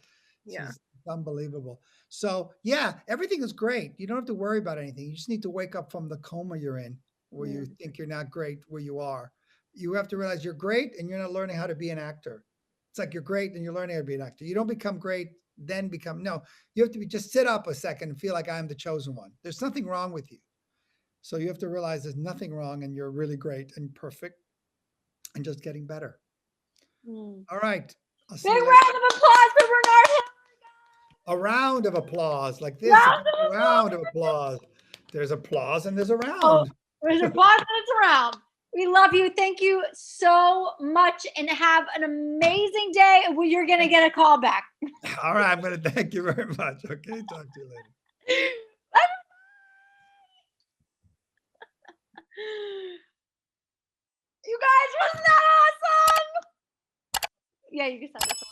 Yeah. She's unbelievable. So yeah, everything is great. You don't have to worry about anything. You just need to wake up from the coma you're in, where you think you're not great, where you are. You have to realize you're great and you're not learning how to be an actor. It's like you're great and you're learning how to be an actor. You don't become great, then become, no. You have to be, just sit up a second and feel like I'm the chosen one. There's nothing wrong with you. So you have to realize there's nothing wrong and you're really great and perfect. and just getting better. Mm. All right. I'll see Big you later. round of applause for Bernard Hill. A round of applause like this. Round A round of applause. There's applause and there's a Oh, round. there's applause and it's around. We love you. Thank you so much and have an amazing day. You're going to get a call back. All right. I'm going to thank you very much. Okay. Talk to you later. You guys, wasn't that awesome? Yeah, you can send us.